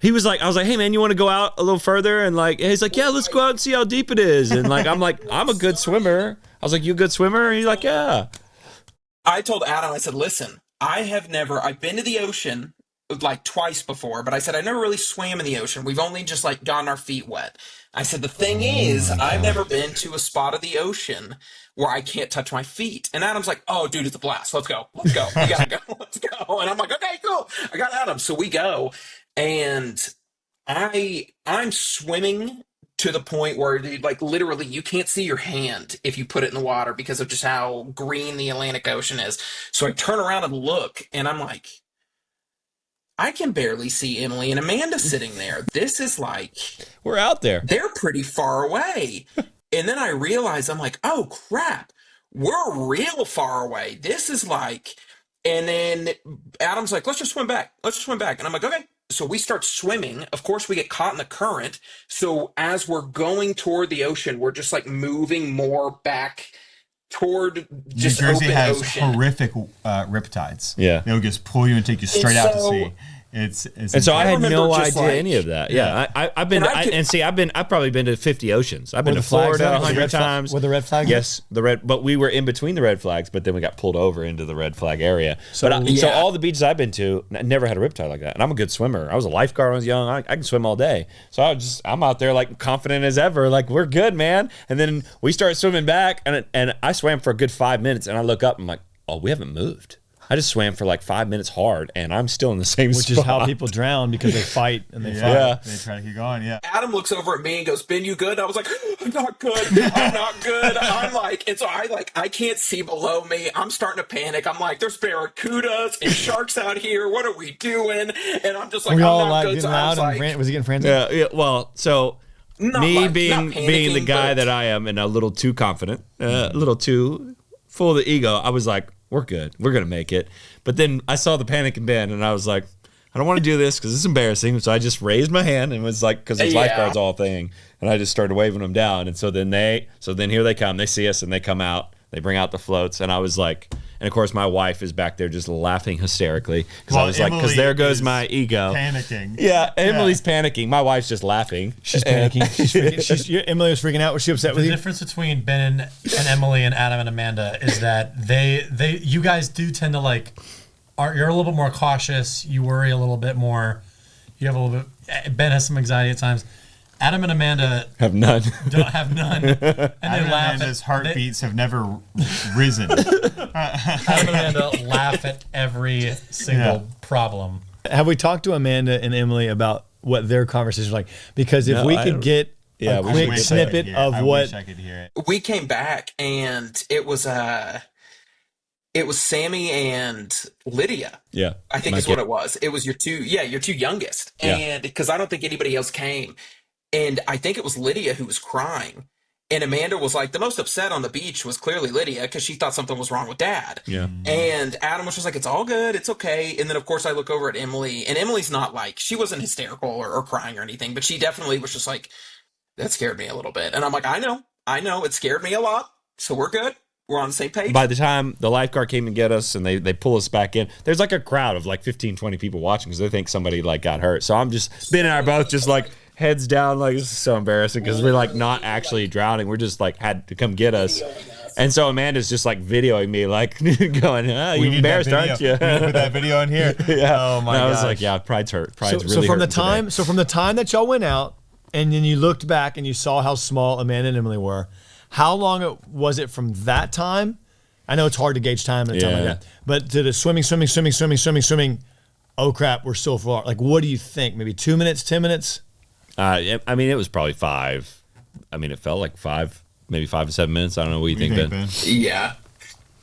He was like, I was like, "Hey man, you want to go out a little further?" And like, he's like, "Yeah, let's go out and see how deep it is." And like, I'm a good swimmer. I was like, you a good swimmer? And he's like, yeah. I told Adam, I said, listen, I've been to the ocean like twice before, but I said, I never really swam in the ocean. We've only just like gotten our feet wet. I said, the thing is, I've never been to a spot of the ocean where I can't touch my feet. And Adam's like, oh, dude, it's a blast. Let's go. Let's go. We gotta go. Let's go. And I'm like, okay, cool. I got Adam. So we go. And I'm swimming to the point where, dude, like literally you can't see your hand if you put it in the water because of just how green the Atlantic Ocean is. So I turn around and look, and I'm like, I can barely see Emily and Amanda sitting there. This is like, We're out there. they're pretty far away. And then I realize, I'm like, oh crap, we're real far away. This is like, and then Adam's like, let's just swim back. Let's just swim back. And I'm like, okay. So we start swimming. Of course, we get caught in the current. So as we're going toward the ocean, we're just like moving more back toward just New Jersey open has ocean. horrific riptides. Yeah. They'll just pull you and take you straight out to so- sea. It's And so I had remember no just idea like- any of that. Yeah, I've been And I could- and see, I've probably been to 50 oceans. I've been Were to the flags Florida there? Was the 100 red flag- times. were the red flags Yes, but we were in between the red flags, but then we got pulled over into the red flag area. So Yeah. all the beaches I've been to, I never had a riptide like that. And I'm a good swimmer. I was a lifeguard when I was young. I can swim all day. So I'm out there like confident as ever, like we're good, man. And then we start swimming back, and I swam for a good 5 minutes, and I look up, and I'm like, oh, we haven't moved. I just swam for like 5 minutes hard, and I'm still in the same spot. Which is how people drown because they fight and they fight. Yeah. They try to keep going. Yeah. Adam looks over at me and goes, Ben, you good? I was like, I'm not good. I'm not good. I'm like, and so I can't see below me. I'm starting to panic. I'm like, there's barracudas and sharks out here. What are we doing? And I'm just like, We I'm all not like good. getting So I loud was and like, was he getting frantic? Yeah. Well, so Not me like- being not being the panicking, guy but- that I am and a little too confident, a little too full of the ego, I was like, we're good. We're going to make it. But then I saw the panic in Ben, and I was like, I don't want to do this because it's embarrassing. So I just raised my hand and was like, because there's Yeah. lifeguards all thing. And I just started waving them down. And so then here they come. They see us and they come out. They bring out the floats. And I was like, and of course my wife is back there just laughing hysterically. Because I Well, was like, because Emily there goes is my ego. Panicking. Yeah, Emily's panicking. My wife's just laughing. She's panicking. Emily was freaking out. Was she upset with The you? difference between Ben and Emily and Adam and Amanda is that you guys do tend to you're a little bit more cautious. You worry a little bit more. You have a little bit. Ben has some anxiety at times. Adam and Amanda Have none. don't have none, and they Adam and laugh. Amanda's heartbeats have never risen. Adam and Amanda laugh at every single problem. Have we talked to Amanda and Emily about what their conversation was like? Because if No, we I could don't- get Yeah, a we quick should get snippet I of what wish I could hear it. we came back and it was Sammy and Lydia. Yeah. I think My is what kid. it was. It was your two youngest. Yeah. And because I don't think anybody else came. And I think it was Lydia who was crying. And Amanda was like, the most upset on the beach was clearly Lydia because she thought something was wrong with Dad. Yeah. And Adam was just like, it's all good. It's okay. And then, of course, I look over at Emily. And Emily's not like, she wasn't hysterical or crying or anything. But she definitely was just like, that scared me a little bit. And I'm like, I know. It scared me a lot. So we're good. We're on the same page. By the time the lifeguard came to get us and they pull us back in, there's like a crowd of like 15, 20 people watching because they think somebody like got hurt. So I'm just, Ben and I are both just like heads down, like this is so embarrassing because we're like not actually drowning. We're just like had to come get us. And so Amanda's just like videoing me, like going, oh, you embarrassed, aren't you? We need to put that video in here. Yeah. Oh my And I was gosh. like, yeah, pride's hurt. Pride's so really from the hurting today. time from the time that y'all went out and then you looked back and you saw how small Amanda and Emily were, how long was it from that time? I know it's hard to gauge time at a time like Yeah. that, but to the swimming. Oh crap, we're so far. Like, what do you think? Maybe 2 minutes, 10 minutes? I mean, it was probably 5. I mean, it felt like 5, maybe 5 to 7 minutes. I don't know what you think, Ben. yeah.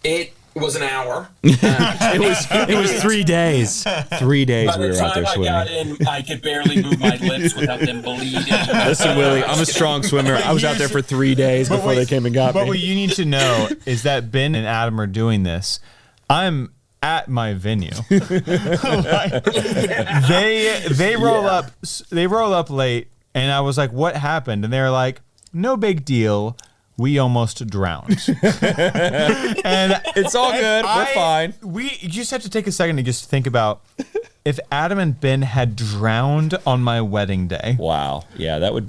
It was an hour. It was 3 days. 3 days By we the were out time there I swimming. got in, I could barely move my lips without them bleeding. Listen, Willie, I'm a strong swimmer. I was out there for 3 days before they came and got But me. what you need to know is that Ben and Adam are doing this. I'm at my venue. Like, they roll up late, and I was like, "What happened?" And they're like, "No big deal. We almost drowned." And It's all good. We're fine. You just have to take a second to just think about if Adam and Ben had drowned on my wedding day. Wow. Yeah, that would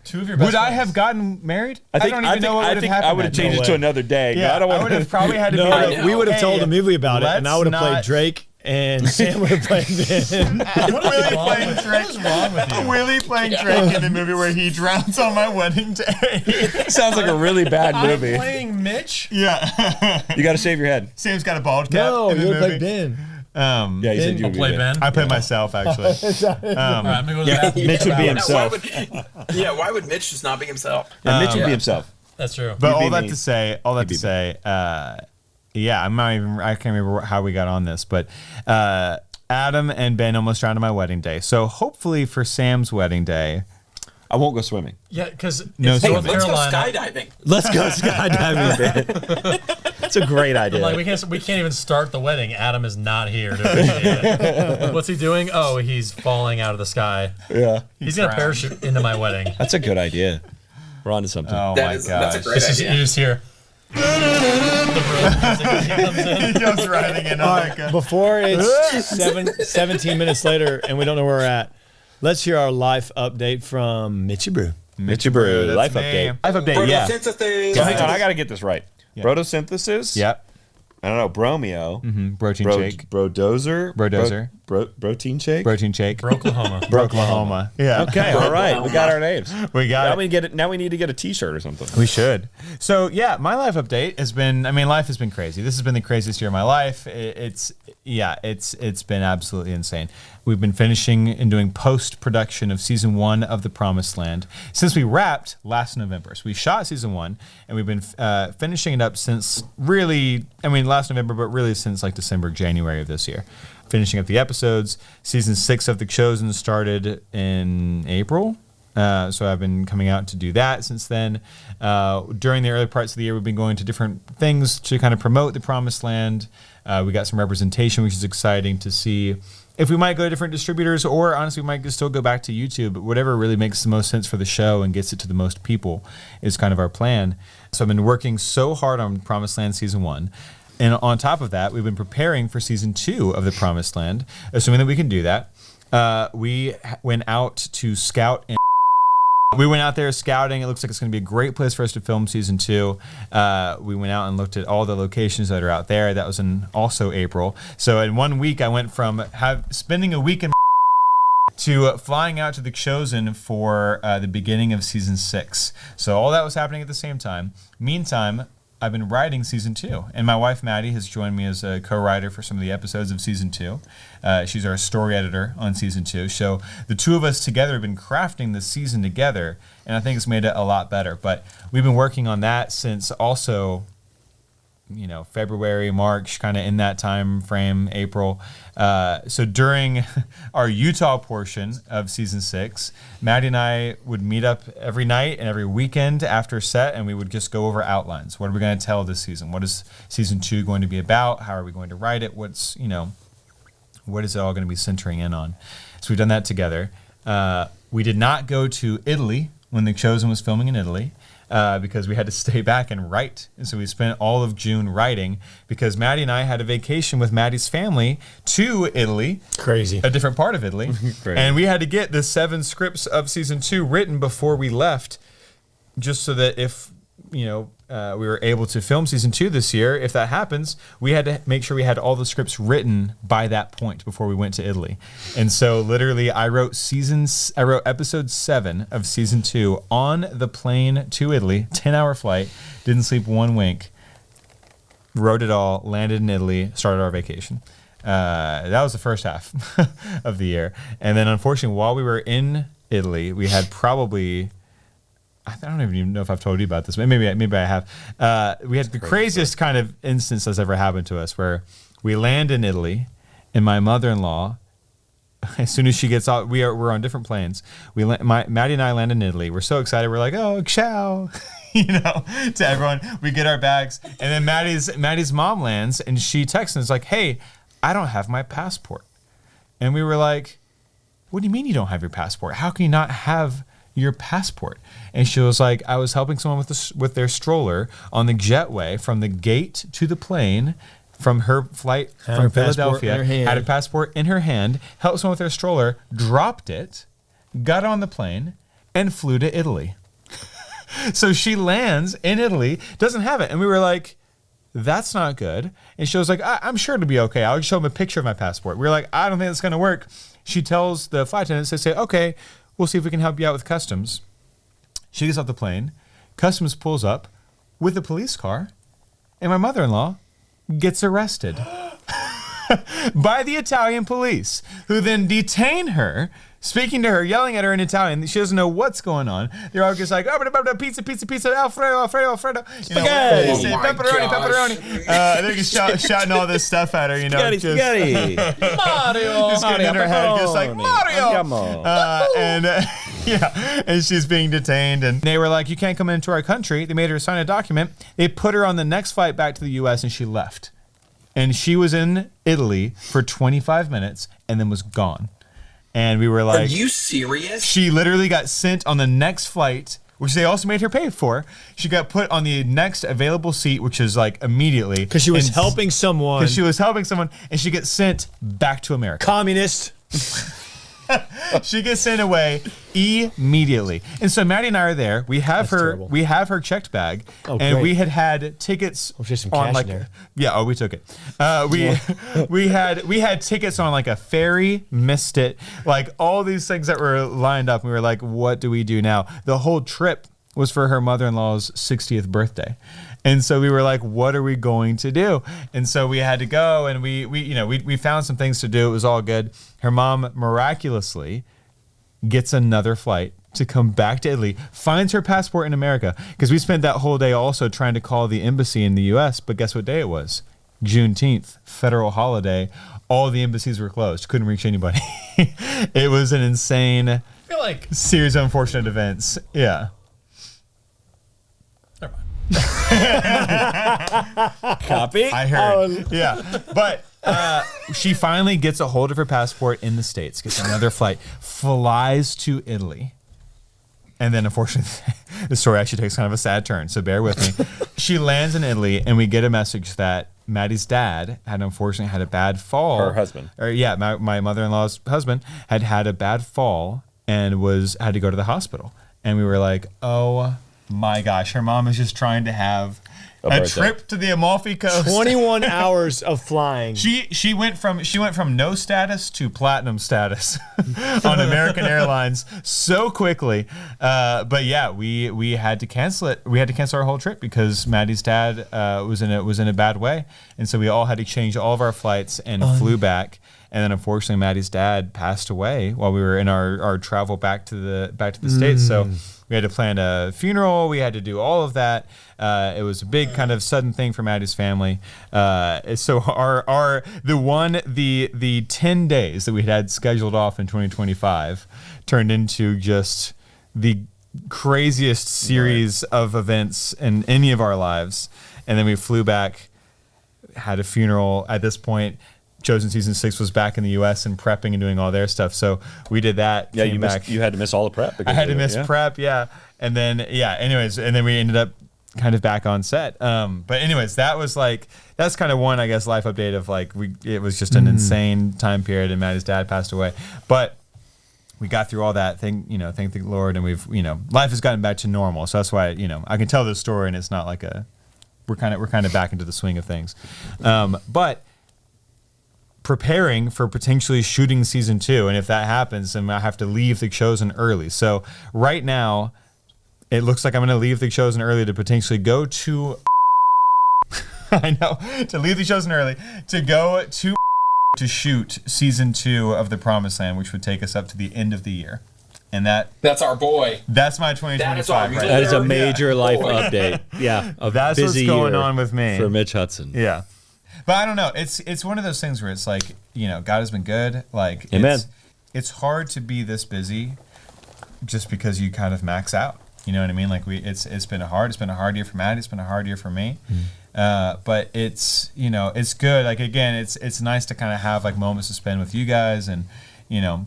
Two of your best Would I friends. have gotten married? I think don't even know what would have happened. I would have that changed day. it to another day. Yeah, I don't I want would have probably had to be No, like, we would have told hey, the movie about it, and I would have let's played not- Drake, and Sam would have played Ben. Willie playing What Drake. is wrong with you? Willie playing Drake in the movie where he drowns on my wedding day. Sounds like a really bad I'm movie. playing Mitch. Yeah. You got to shave your head. Sam's got a bald cap. No, in the you would movie. play Ben. Yeah, you said you I'll would play be Ben. I played myself, actually. All right, I'm gonna go to the bathroom. Mitch would be Why himself. why would Mitch just not be himself? Yeah, Mitch would be himself. That's true. But You'd all be that me. to say, yeah, I can't remember how we got on this, but Adam and Ben almost drowned on my wedding day. So hopefully for Sam's wedding day, I won't go swimming. Yeah, because No, it's hey, North Let's go Carolina. skydiving. Let's go skydiving, Ben. It's a great idea. Like we can't even start the wedding. Adam is not here to officiate it. What's he doing? Oh, he's falling out of the sky. yeah, He's gonna parachute into my wedding. that's a good idea. We're on to something. oh That my is- gosh. that's a great idea. You just hear. The music as he comes in. He goes riding in on like a... Before it's 17 minutes later, and we don't know where we're at, let's hear our life update from Mitchy Brew. Mitchy Brew, That's life me. update. Life update, yeah. Photosynthesis. So hang on, I got to get this right. Photosynthesis. Yep. I don't know. Bromeo. Protein shake. Brodozer. Brodozer. Protein shake. Protein shake. Oklahoma. Oklahoma. Yeah. Okay, all right. We got our names. We got Now it. we get it. Now we need to get a T-shirt or something. We should. So yeah, my life update has been. I mean, life has been crazy. This has been the craziest year of my life. It's been absolutely insane. We've been finishing and doing post-production of season 1 of The Promised Land since we wrapped last November. So we shot season 1, and we've been finishing it up since really, last November, but really since like December, January of this year. Finishing up the episodes. Season 6 of The Chosen started in April. So I've been coming out to do that since then. During the early parts of the year, we've been going to different things to kind of promote the Promised Land. We got some representation, which is exciting to see. If we might go to different distributors, or honestly, we might just still go back to YouTube. But whatever really makes the most sense for the show and gets it to the most people is kind of our plan. So I've been working so hard on Promised Land Season 1. And on top of that, we've been preparing for Season 2 of The Promised Land, assuming that we can do that. We went out to scout and we went out there scouting. It looks like it's going to be a great place for us to film season 2. We went out and looked at all the locations that are out there. That was in also April. So in 1 week, I went from spending a week in to flying out to the Chosen for the beginning of season 6. So all that was happening at the same time. Meantime, I've been writing season 2, and my wife Maddie has joined me as a co-writer for some of the episodes of season 2. She's our story editor on season 2. So the two of us together have been crafting the season together, and I think it's made it a lot better. But we've been working on that since also, February, March, kind of in that time frame, April. So during our Utah portion of season 6, Maddie and I would meet up every night and every weekend after set, and we would just go over outlines. What are we going to tell this season? What is season 2 going to be about? How are we going to write it? What is it all going to be centering in on? So we've done that together. We did not go to Italy when The Chosen was filming in Italy. Because we had to stay back and write. And so we spent all of June writing because Maddie and I had a vacation with Maddie's family to Italy. Crazy. A different part of Italy. And we had to get the 7 scripts of season 2 written before we left, just so that if, we were able to film season 2 this year, if that happens, we had to make sure we had all the scripts written by that point before we went to Italy. And so literally I wrote episode 7 of season 2 on the plane to Italy, 10-hour flight, didn't sleep one wink, wrote it all, landed in Italy, started our vacation. That was the first half of the year. And then unfortunately, while we were in Italy, we had probably... I don't even know if I've told you about this, but maybe I have. We had the craziest kind of instance that's ever happened to us, where we land in Italy, and my mother-in-law, as soon as she gets off, we're on different planes. Maddie and I land in Italy. We're so excited. We're like, oh, ciao, to everyone. We get our bags, and then Maddie's mom lands, and she texts us like, hey, I don't have my passport. And we were like, what do you mean you don't have your passport? How can you not have your passport? And she was like, I was helping someone with their stroller on the jetway from the gate to the plane from her flight from Philadelphia, had a passport in her hand, helped someone with their stroller, dropped it, got on the plane, and flew to Italy. So she lands in Italy, doesn't have it. And we were like, that's not good. And she was like, I'm sure it'll be okay. I'll show him a picture of my passport. We were like, I don't think that's going to work. She tells the flight attendants, they say, okay, we'll see if we can help you out with customs. She gets off the plane. Customs pulls up with a police car. And my mother-in-law gets arrested by the Italian police, who then detain her, speaking to her, yelling at her in Italian. She doesn't know what's going on. They're all just like, oh, pizza, pizza, pizza, Alfredo, Alfredo, Alfredo. Spaghetti. They say, pepperoni, pepperoni. They're just shouting all this stuff at her, Spaghetti, just, spaghetti. Mario. just getting in her head, just like, Mario. Andiamo. And she's being detained. And they were like, you can't come into our country. They made her sign a document. They put her on the next flight back to the U.S. and she left. And she was in Italy for 25 minutes and then was gone. And we were like, are you serious? She literally got sent on the next flight, which they also made her pay for. She got put on the next available seat, which is like immediately. Because she was helping someone. Because she was helping someone, and she gets sent back to America. Communist. She gets sent away immediately. And so Maddie and I are there. We have That's her. terrible. We have her checked bag, Oh, and great. we had tickets there's some on cash like in there. yeah. Oh, we took it. We had tickets on like a ferry. Missed it. Like all these things that were lined up. We were like, what do we do now? The whole trip was for her mother-in-law's 60th birthday. And so we were like, what are we going to do? And so we had to go, and we found some things to do. It was all good. Her mom miraculously gets another flight to come back to Italy, finds her passport in America, because we spent that whole day also trying to call the embassy in the U.S., but guess what day it was? Juneteenth, federal holiday. All the embassies were closed. Couldn't reach anybody. It was an insane I feel like series of unfortunate events. Yeah. never mind. Copy. I heard. Yeah. But she finally gets a hold of her passport in the States, gets another flight, flies to Italy. And then, unfortunately, the story actually takes kind of a sad turn, so bear with me. She lands in Italy, and we get a message that Maddie's dad had unfortunately had a bad fall. Her husband. My mother-in-law's husband had a bad fall and had to go to the hospital. And we were like, oh my gosh, her mom is just trying to have a birthday. trip to the Amalfi Coast. 21 hours of flying. She went from no status to platinum status on American Airlines so quickly. But yeah, we had to cancel it. We had to cancel our whole trip because Maddie's dad was in a bad way, and so we all had to change all of our flights and flew back. And then unfortunately, Maddie's dad passed away while we were in our travel back to the States. So we had to plan a funeral. We had to do all of that. It was a big kind of sudden thing for Maddie's family. So the 10 days that we had scheduled off in 2025 turned into just the craziest series of events in any of our lives. And then we flew back, had a funeral. At this point, Chosen Season 6 was back in the U.S. and prepping and doing all their stuff. So we did that. Yeah, came back. you had to miss all the prep. I had to miss yeah. prep, yeah. And then, anyways, and then we ended up kind of back on set. But anyways, that's kind of one, I guess, life update of like, it was just an insane time period and Maddie's dad passed away. But we got through all that thing, thank the Lord, and we've, life has gotten back to normal. So that's why, I can tell this story and it's not like we're kind of back into the swing of things. But preparing for potentially shooting season 2, and if that happens, then I have to leave The Chosen early. So right now, it looks like I'm going to leave The Chosen early to potentially go to I know, to leave The Chosen early to go to shoot season 2 of The Promised Land, which would take us up to the end of the year. And That's our boy. that's my 2025 right That is a Yeah. major life Boy. update. Yeah, a That's what's busy going year on with me. for Mitch Hudson. Yeah. But I don't know. It's one of those things where it's like, God has been good. Like, Amen. It's hard to be this busy just because you kind of max out. You know what I mean? Like it's been a hard year for Maddie. It's been a hard year for me. But it's, it's good. Like, again, it's nice to kind of have like moments to spend with you guys and,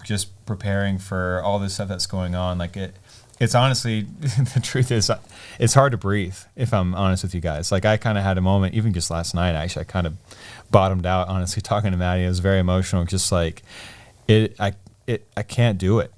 just preparing for all this stuff that's going on. Like it's honestly, the truth is, it's hard to breathe, if I'm honest with you guys. Like, I kind of had a moment, even just last night, actually, I kind of bottomed out, honestly, talking to Maddie. It was very emotional. Just like, it I can't do it.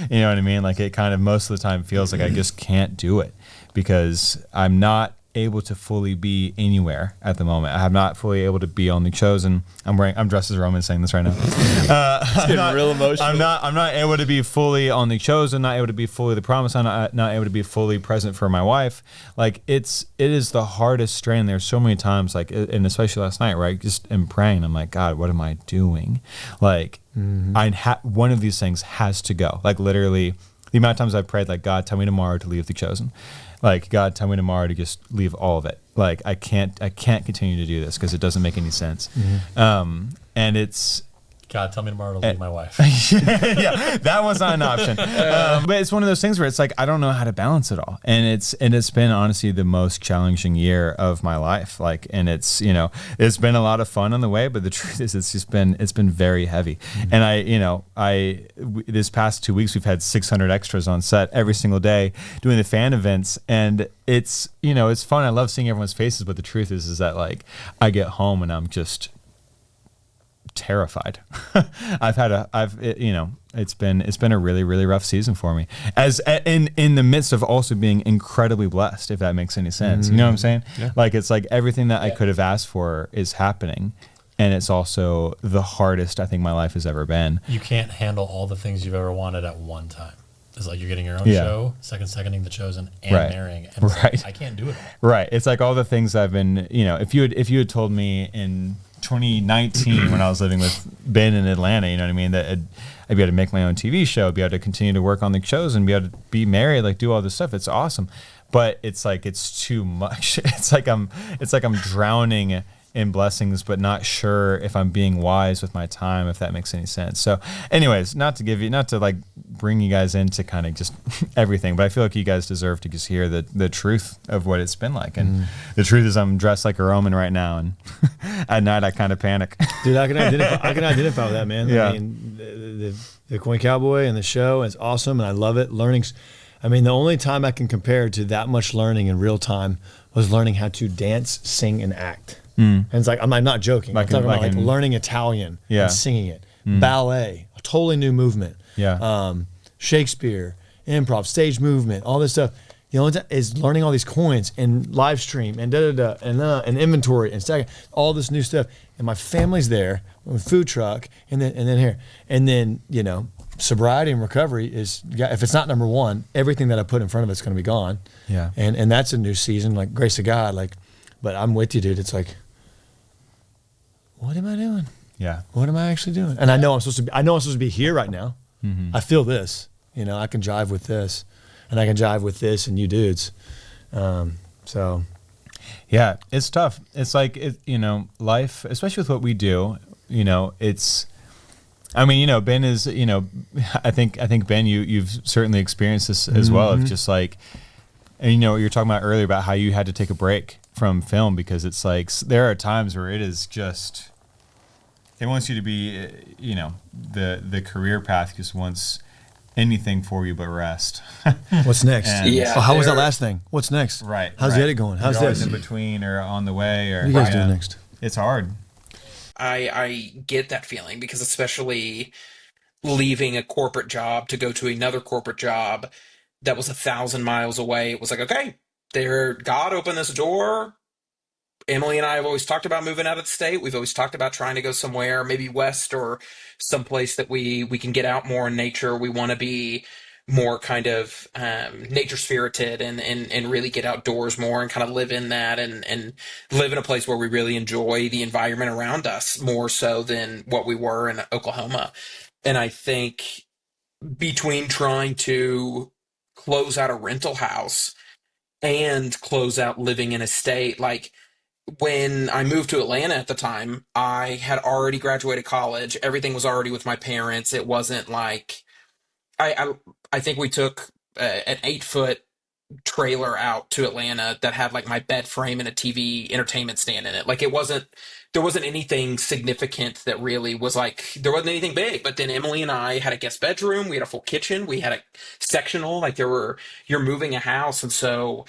You know what I mean? Like it kind of most of the time feels like I just can't do it because I'm not able to fully be anywhere at the moment. I'm not fully able to be on the Chosen. I'm dressed as Roman saying this right now. It's getting real emotional. I'm not able to be fully on the Chosen, not able to be fully the promise. I'm not able to be fully present for my wife. Like it is the hardest strain. There's so many times like, and especially last night, right? Just am praying. I'm like, God, what am I doing? Like one of these things has to go. Like literally the amount of times I've prayed, like, God, tell me tomorrow to leave the Chosen. Like, God, tell me tomorrow to just leave all of it. Like, I can't continue to do this because it doesn't make any sense. And it's... God, tell me tomorrow to leave my wife. Yeah, that one's not an option. But it's one of those things where it's like, I don't know how to balance it all. And it's been honestly the most challenging year of my life. Like, and it's, it's been a lot of fun on the way, but the truth is it's been very heavy. And this past 2 weeks, we've had 600 extras on set every single day doing the fan events. And it's, it's fun. I love seeing everyone's faces, but the truth is that like, I get home and I'm just terrified. It's been a really, really rough season for me, as in the midst of also being incredibly blessed, if that makes any sense. You know what I'm saying? Yeah. Like it's like everything that I could have asked for is happening, and it's also the hardest I think my life has ever been. You can't handle all the things you've ever wanted at one time. It's like you're getting your own show, seconding the Chosen, and marrying. And like, I can't do it all. Right. It's like all the things I've been, if you had told me in 2019 when I was living with Ben in Atlanta, you know what I mean, that I'd be able to make my own TV show, be able to continue to work on the shows and be able to be married, like do all this stuff. It's awesome. But it's like, it's too much. It's like I'm drowning in blessings, but not sure if I'm being wise with my time, if that makes any sense. So anyways, not to like bring you guys into kind of just everything, but I feel like you guys deserve to just hear the truth of what it's been like. And the truth is I'm dressed like a Roman right now, and at night I kind of panic. Dude, I can identify with that, man. Yeah. I mean, the Coin Cowboy and the show is awesome, and I love it. The only time I can compare to that much learning in real time was learning how to dance, sing, and act. And it's like, I'm not joking. I'm talking about learning Italian and singing it. Ballet, a totally new movement. Yeah. Shakespeare, improv, stage movement, all this stuff. The only time is learning all these coins and live stream and and inventory and all this new stuff. And my family's there with food truck and then sobriety and recovery is, if it's not number one, everything that I put in front of it's going to be gone. Yeah. And that's a new season, like grace of God, but I'm with you, dude. It's like, what am I doing? Yeah. What am I actually doing? And I know I'm supposed to be here right now. I feel this, I can jive with this, and I can jive with this and you dudes. So yeah, it's tough. It's like, life, especially with what we do, it's, Ben is, I think Ben, you've certainly experienced this as well, of just like, and you were talking about earlier about how you had to take a break from film because it's like, there are times where it is just, it wants you to be, the career path just wants anything for you but rest. What's next? How was that last thing? What's next? Right. How's the edit going? How's You're this? always in between or on the way or What are you guys doing next? It's hard. I get that feeling because especially leaving a corporate job to go to another corporate job that was 1,000 miles away, it was like, okay, God opened this door. Emily and I have always talked about moving out of the state. We've always talked about trying to go somewhere, maybe west or someplace that we can get out more in nature. We want to be more kind of nature spirited and really get outdoors more and kind of live in that and live in a place where we really enjoy the environment around us more so than what we were in Oklahoma. And I think between trying to close out a rental house and close out living in a state, like when I moved to Atlanta at the time, I had already graduated college. Everything was already with my parents. It wasn't like I think we took an 8-foot trailer out to Atlanta that had like my bed frame and a TV entertainment stand in it. Like there wasn't anything significant that really was like, there wasn't anything big. But then Emily and I had a guest bedroom. We had a full kitchen. We had a sectional, you're moving a house. And so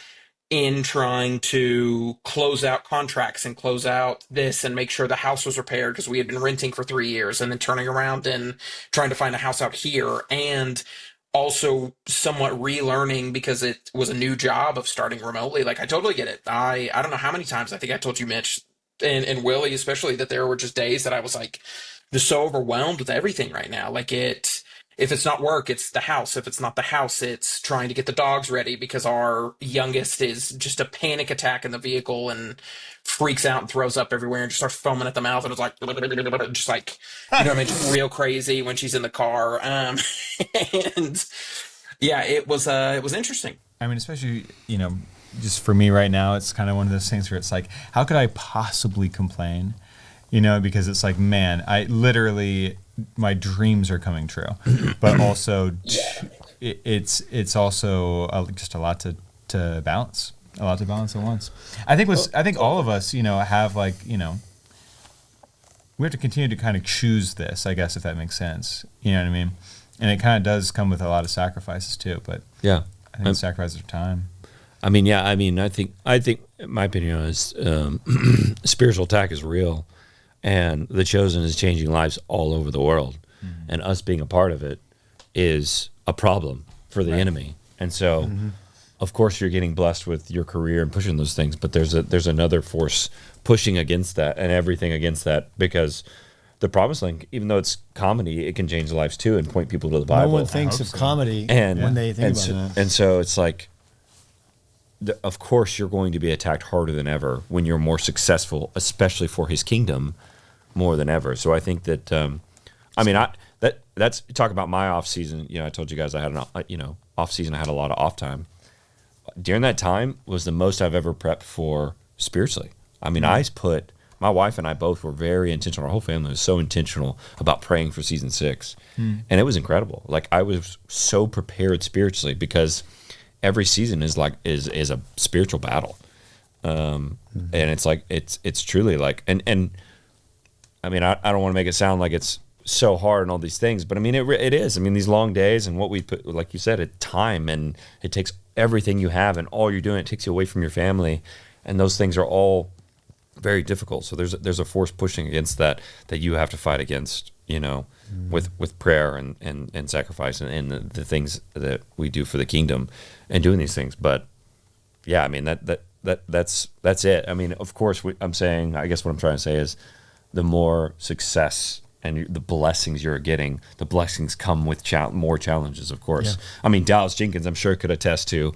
in trying to close out contracts and close out this and make sure the house was repaired because we had been renting for 3 years, and then turning around and trying to find a house out here, and also somewhat relearning because it was a new job of starting remotely. Like, I totally get it. I don't know how many times I think I told you, Mitch, and Willie especially, that there were just days that I was like just so overwhelmed with everything right now. Like, if it's not work, it's the house. If it's not the house, it's trying to get the dogs ready because our youngest is just a panic attack in the vehicle and freaks out and throws up everywhere and just starts foaming at the mouth, and it's like just like, you know what I mean, just real crazy when she's in the car. And yeah, it was interesting. I mean, especially, just for me right now, it's kind of one of those things where it's like, how could I possibly complain? Because it's like, man, I literally, my dreams are coming true, but also it's also just a lot to balance at once. I think all of us, have like, we have to continue to kind of choose this, I guess, if that makes sense. You know what I mean? And it kind of does come with a lot of sacrifices too, but Yeah. I think the sacrifices are time. I think my opinion is spiritual attack is real, and the Chosen is changing lives all over the world, and us being a part of it is a problem for the enemy. And so, of course, you're getting blessed with your career and pushing those things, but there's another force pushing against that and everything against that, because the Promised Land, even though it's comedy, it can change lives too and point people to the Bible. No one thinks of comedy and when they think about that. And so it's like, of course, you're going to be attacked harder than ever when you're more successful, especially for His kingdom, more than ever. So I think that, that's talk about my off season. I told you guys I had an off season. I had a lot of off time. During that time was the most I've ever prepped for spiritually. My wife and I both were very intentional. Our whole family was so intentional about praying for season 6, and it was incredible. Like, I was so prepared spiritually, because every season is a spiritual battle, and it's like it's truly like, and I don't want to make it sound like it's so hard and all these things, but it is. These long days and what we put, like you said, it time, and it takes everything you have and all you're doing. It takes you away from your family, and those things are all very difficult. So there's a force pushing against that you have to fight against, with prayer and sacrifice and the things that we do for the kingdom and doing these things. But yeah, that's it. Of course, I guess what I'm trying to say is, the more success and the blessings you're getting, the blessings come with more challenges, of course. Yeah. Dallas Jenkins, I'm sure, could attest to,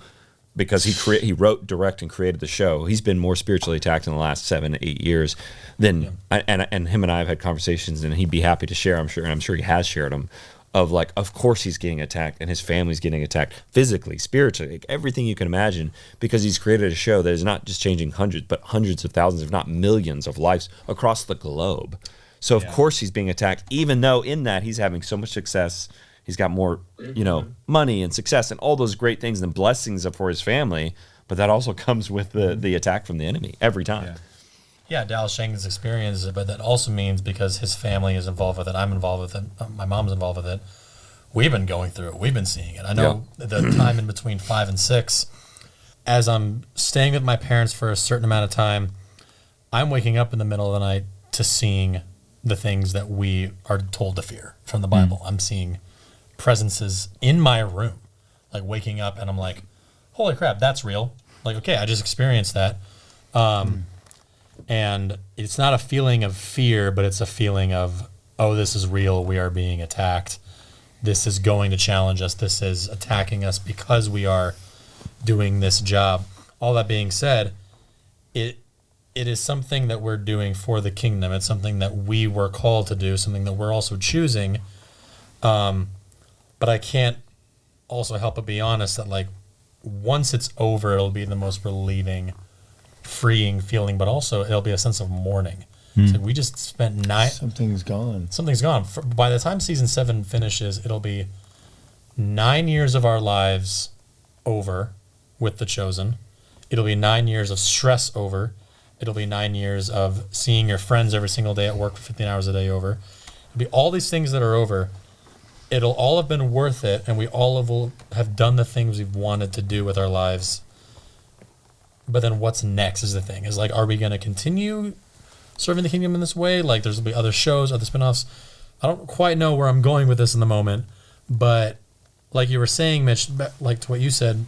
because he wrote, direct, and created the show. He's been more spiritually attacked in the last 7 to 8 years than, and him and I have had conversations, and he'd be happy to share, I'm sure, and I'm sure he has shared them, of course he's getting attacked, and his family's getting attacked physically, spiritually, like everything you can imagine, because he's created a show that is not just changing hundreds, but hundreds of thousands, if not millions of lives across the globe. So of course he's being attacked, even though in that he's having so much success. He's got more, money and success and all those great things and blessings for his family, but that also comes with the attack from the enemy every time. Yeah, Dallas Jenkins experiences it, but that also means, because his family is involved with it, I'm involved with it, my mom's involved with it, we've been going through it, we've been seeing it. I know the time in between 5 and 6, as I'm staying with my parents for a certain amount of time, I'm waking up in the middle of the night to seeing the things that we are told to fear from the Bible. I'm seeing presences in my room, like waking up and I'm like, holy crap, that's real. Like, okay, I just experienced that. And it's not a feeling of fear, but it's a feeling of, oh, this is real. We are being attacked. This is going to challenge us. This is attacking us because we are doing this job. All that being said, it is something that we're doing for the kingdom. It's something that we were called to do, something that we're also choosing. But I can't also help but be honest that, like, once it's over, it'll be the most relieving, freeing feeling, but also it'll be a sense of mourning. So we just spent Something's gone. By the time season 7 finishes, it'll be 9 years of our lives over with The Chosen. It'll be 9 years of stress over. It'll be 9 years of seeing your friends every single day at work for 15 hours a day over. It'll be all these things that are over. It'll all have been worth it, and we all have done the things we've wanted to do with our lives But then what's next is the thing. Is like, are we going to continue serving the kingdom in this way? Like, there's going to be other shows, other spinoffs. I don't quite know where I'm going with this in the moment. But like you were saying, Mitch, like to what you said,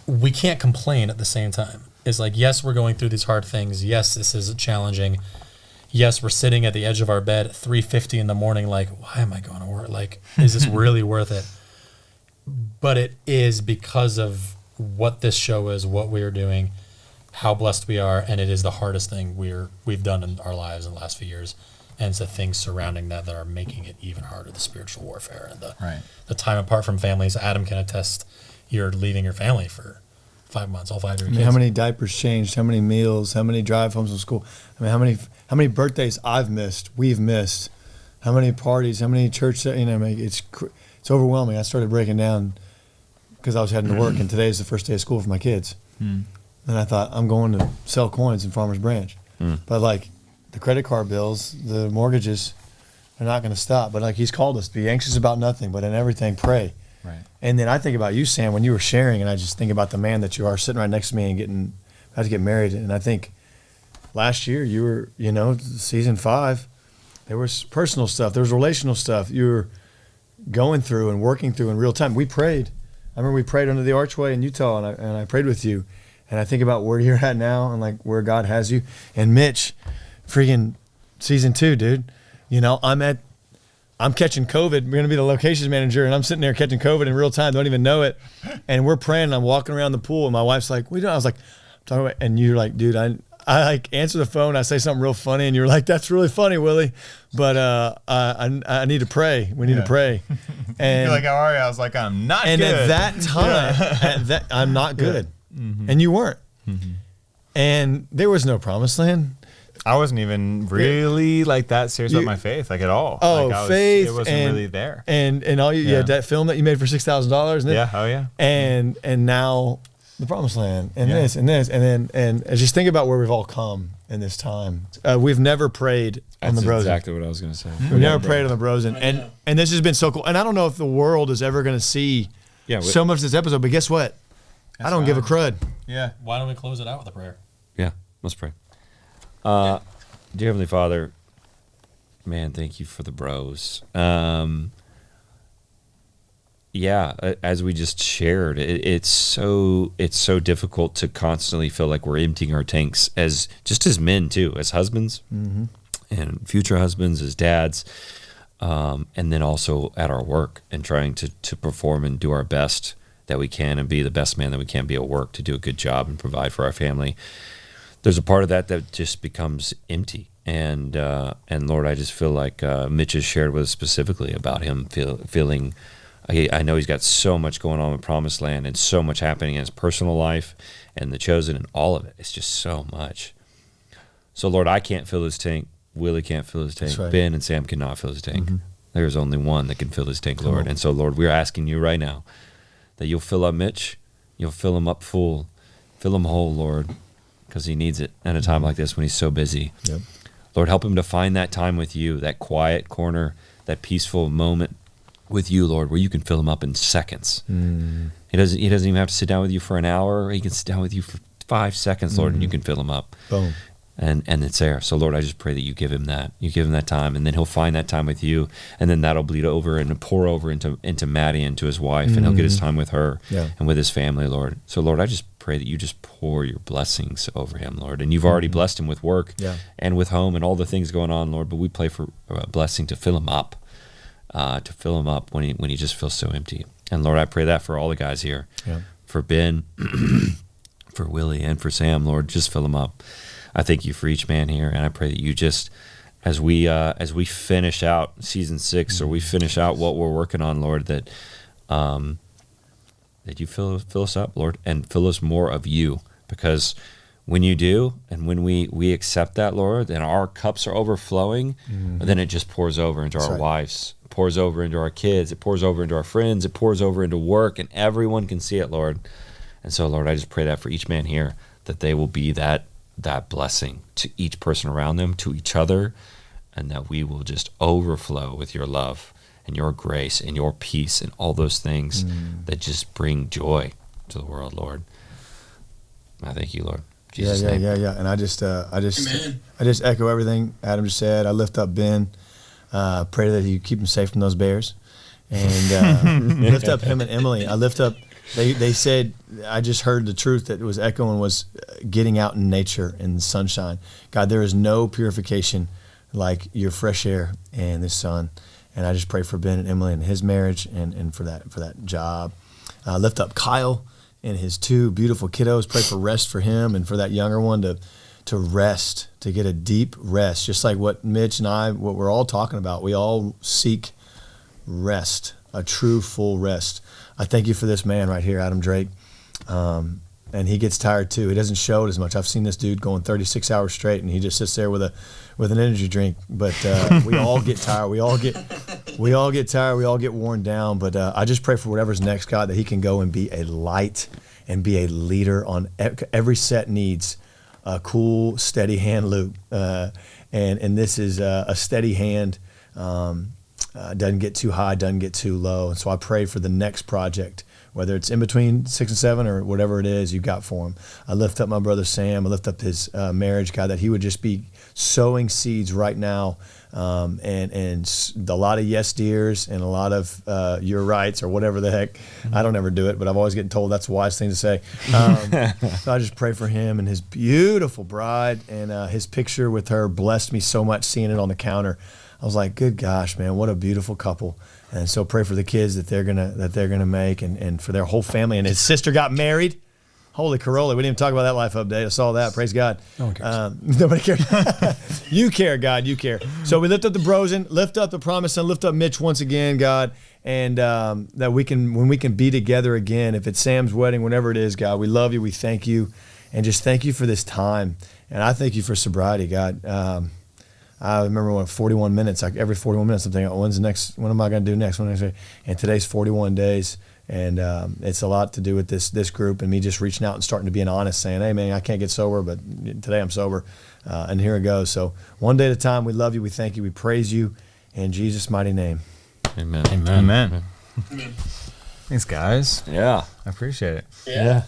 we can't complain at the same time. It's like, yes, we're going through these hard things. Yes, this is challenging. Yes, we're sitting at the edge of our bed at 3:50 in the morning like, why am I going to work? Like, is this really worth it? But it is because of what this show is, what we're doing, how blessed we are, and it is the hardest thing we've done in our lives in the last few years. And it's the things surrounding that are making it even harder, the spiritual warfare and the time apart from families. Adam can attest, you're leaving your family for 5 months, all 5 of your kids. How many diapers changed, how many meals, how many drive homes from school. I mean, how many birthdays we've missed, how many parties, how many church, it's overwhelming. I started breaking down because I was heading to work, and today's the first day of school for my kids. And I thought, I'm going to sell coins in Farmers Branch. But like the credit card bills, the mortgages, they're not going to stop. But like he's called us to be anxious about nothing, but in everything pray. Right. And then I think about you, Sam, when you were sharing, and I just think about the man that you are sitting right next to me and about to get married. And I think last year you were, season 5, there was personal stuff, there was relational stuff you were going through and working through in real time. We prayed. I remember we prayed under the archway in Utah, and I prayed with you. And I think about where you're at now and like where God has you. And Mitch, freaking season 2, dude. I'm catching COVID. We're going to be the locations manager, and I'm sitting there catching COVID in real time. Don't even know it. And we're praying. And I'm walking around the pool, and my wife's like, "What are you doing?" I was like, "I'm talking about," and you're like, "Dude, I like answer the phone. I say something real funny, and you're like, 'That's really funny, Willie, but I need to pray. We need to pray.'" And You're like, "How are you?" I was like, "I'm not good." And at that time, I'm not good, and you weren't. And there was no promised land. I wasn't even really like that serious about my faith, like at all. Oh, like faith! It wasn't really there. And all you had that film that you made for $6,000. Yeah. Oh yeah. And now the promised land and this and this and just think about where we've all come in this time. We've never prayed on the Brosen. That's exactly what I was going to say. We've never prayed on the Brosen, and this has been so cool. And I don't know if the world is ever going to see so much of this episode, but guess what? I don't give a crud. Yeah. Why don't we close it out with a prayer? Yeah, let's pray. Dear Heavenly Father, man, thank you for the bros. As we just shared, it's so difficult to constantly feel like we're emptying our tanks as men too, as husbands and future husbands, as dads, and then also at our work and trying to perform and do our best that we can and be the best man that we can be at work to do a good job and provide for our family. There's a part of that just becomes empty. And Lord, I just feel like Mitch has shared with us specifically about him feeling, I know he's got so much going on in Promised Land and so much happening in his personal life and the Chosen and all of it. It's just so much. So Lord, I can't fill his tank. Willie can't fill his tank. Right. Ben and Sam cannot fill his tank. There's only one that can fill his tank, Lord. And so Lord, we're asking you right now that you'll fill up Mitch. You'll fill him up full. Fill him whole, Lord, because he needs it at a time like this when he's so busy. Yep. Lord, help him to find that time with you, that quiet corner, that peaceful moment with you, Lord, where you can fill him up in seconds. He doesn't even have to sit down with you for an hour. He can sit down with you for 5 seconds, Lord, and you can fill him up. Boom. And it's there. So, Lord, I just pray that you give him that. You give him that time, and then he'll find that time with you, and then that'll bleed over and pour over into Maddie and to his wife, and he'll get his time with her and with his family, Lord. So, Lord, I just pray that you just pour your blessings over him, Lord. And you've already blessed him with work and with home and all the things going on, Lord, but we pray for a blessing to fill him up, when he just feels so empty. And, Lord, I pray that for all the guys here, for Ben, for Willie, and for Sam, Lord, just fill him up. I thank you for each man here, and I pray that you just, as we finish out season 6 or we finish out what we're working on, Lord, that you fill us up, Lord, and fill us more of you, because when you do, and when we accept that, Lord, then our cups are overflowing, then it just pours over into our wives, pours over into our kids, it pours over into our friends, it pours over into work, and everyone can see it, Lord. And so, Lord, I just pray that for each man here, that they will be that blessing to each person around them, to each other, and that we will just overflow with your love and your grace and your peace and all those things that just bring joy to the world, Lord. I thank you, Lord. Yeah, Jesus' yeah, name. yeah. And I just Amen. echo everything Adam just said. I lift up Ben, pray that you keep him safe from those bears, and lift up him and Emily. I lift up. They said, I just heard the truth that was echoing was getting out in nature in the sunshine. God, there is no purification like your fresh air and the sun. And I just pray for Ben and Emily and his marriage and for that job. Lift up Kyle and his 2 beautiful kiddos. Pray for rest for him and for that younger one to rest, to get a deep rest. Just like what Mitch and I, what we're all talking about. We all seek rest, a true full rest. I thank you for this man right here, Adam Drake. And he gets tired too. He doesn't show it as much. I've seen this dude going 36 hours straight, and he just sits there with an energy drink. But we all get tired. We all get tired. We all get worn down. But I just pray for whatever's next, God, that he can go and be a light and be a leader on every set needs a cool, steady hand loop. And this is a steady hand. Doesn't get too high, doesn't get too low. And so I pray for the next project, whether it's in between 6 and 7 or whatever it is you got for him. I lift up my brother Sam. I lift up his marriage, God, that he would just be sowing seeds right now, and a lot of yes dears and a lot of you're rights or whatever the heck. I don't ever do it, but I've always getting told that's the wise thing to say. So I just pray for him and his beautiful bride, and his picture with her blessed me so much seeing it on the counter. I was like, good gosh, man, what a beautiful couple. And so pray for the kids that they're gonna make, and for their whole family. And his sister got married. Holy Corolla. We didn't even talk about that life update. I saw that. Praise God. No one cares. Nobody cares. You care, God. You care. So we lift up the Brosen, lift up the Promise, and lift up Mitch once again, God. And that when we can be together again, if it's Sam's wedding, whatever it is, God, we love you. We thank you. And just thank you for this time. And I thank you for sobriety, God. I remember when 41 minutes, like every 41 minutes, I'm thinking, when's the next? What am I going to do next? And today's 41 days, and it's a lot to do with this group and me just reaching out and starting to be honest, saying, hey man, I can't get sober, but today I'm sober, and here it goes. So one day at a time. We love you, we thank you, we praise you in Jesus' mighty name. Amen. Amen. Amen. Thanks, guys. Yeah. I appreciate it. Yeah.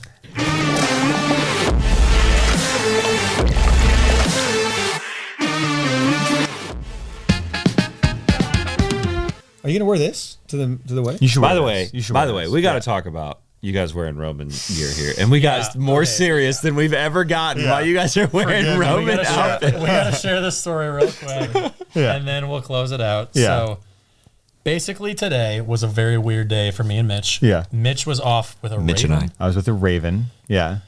Are you going to wear this to the wedding? You should. By wear the way, this. You should by wear the way, this. we got to talk about you guys wearing Roman gear here, and we got more serious than we've ever gotten. While you guys are wearing Forgive me. Roman outfits. We gotta share this story real quick, and then we'll close it out. Yeah. So, basically, today was a very weird day for me and Mitch. Yeah. Mitch was off with a Mitch raven. and I was with a Raven. Yeah.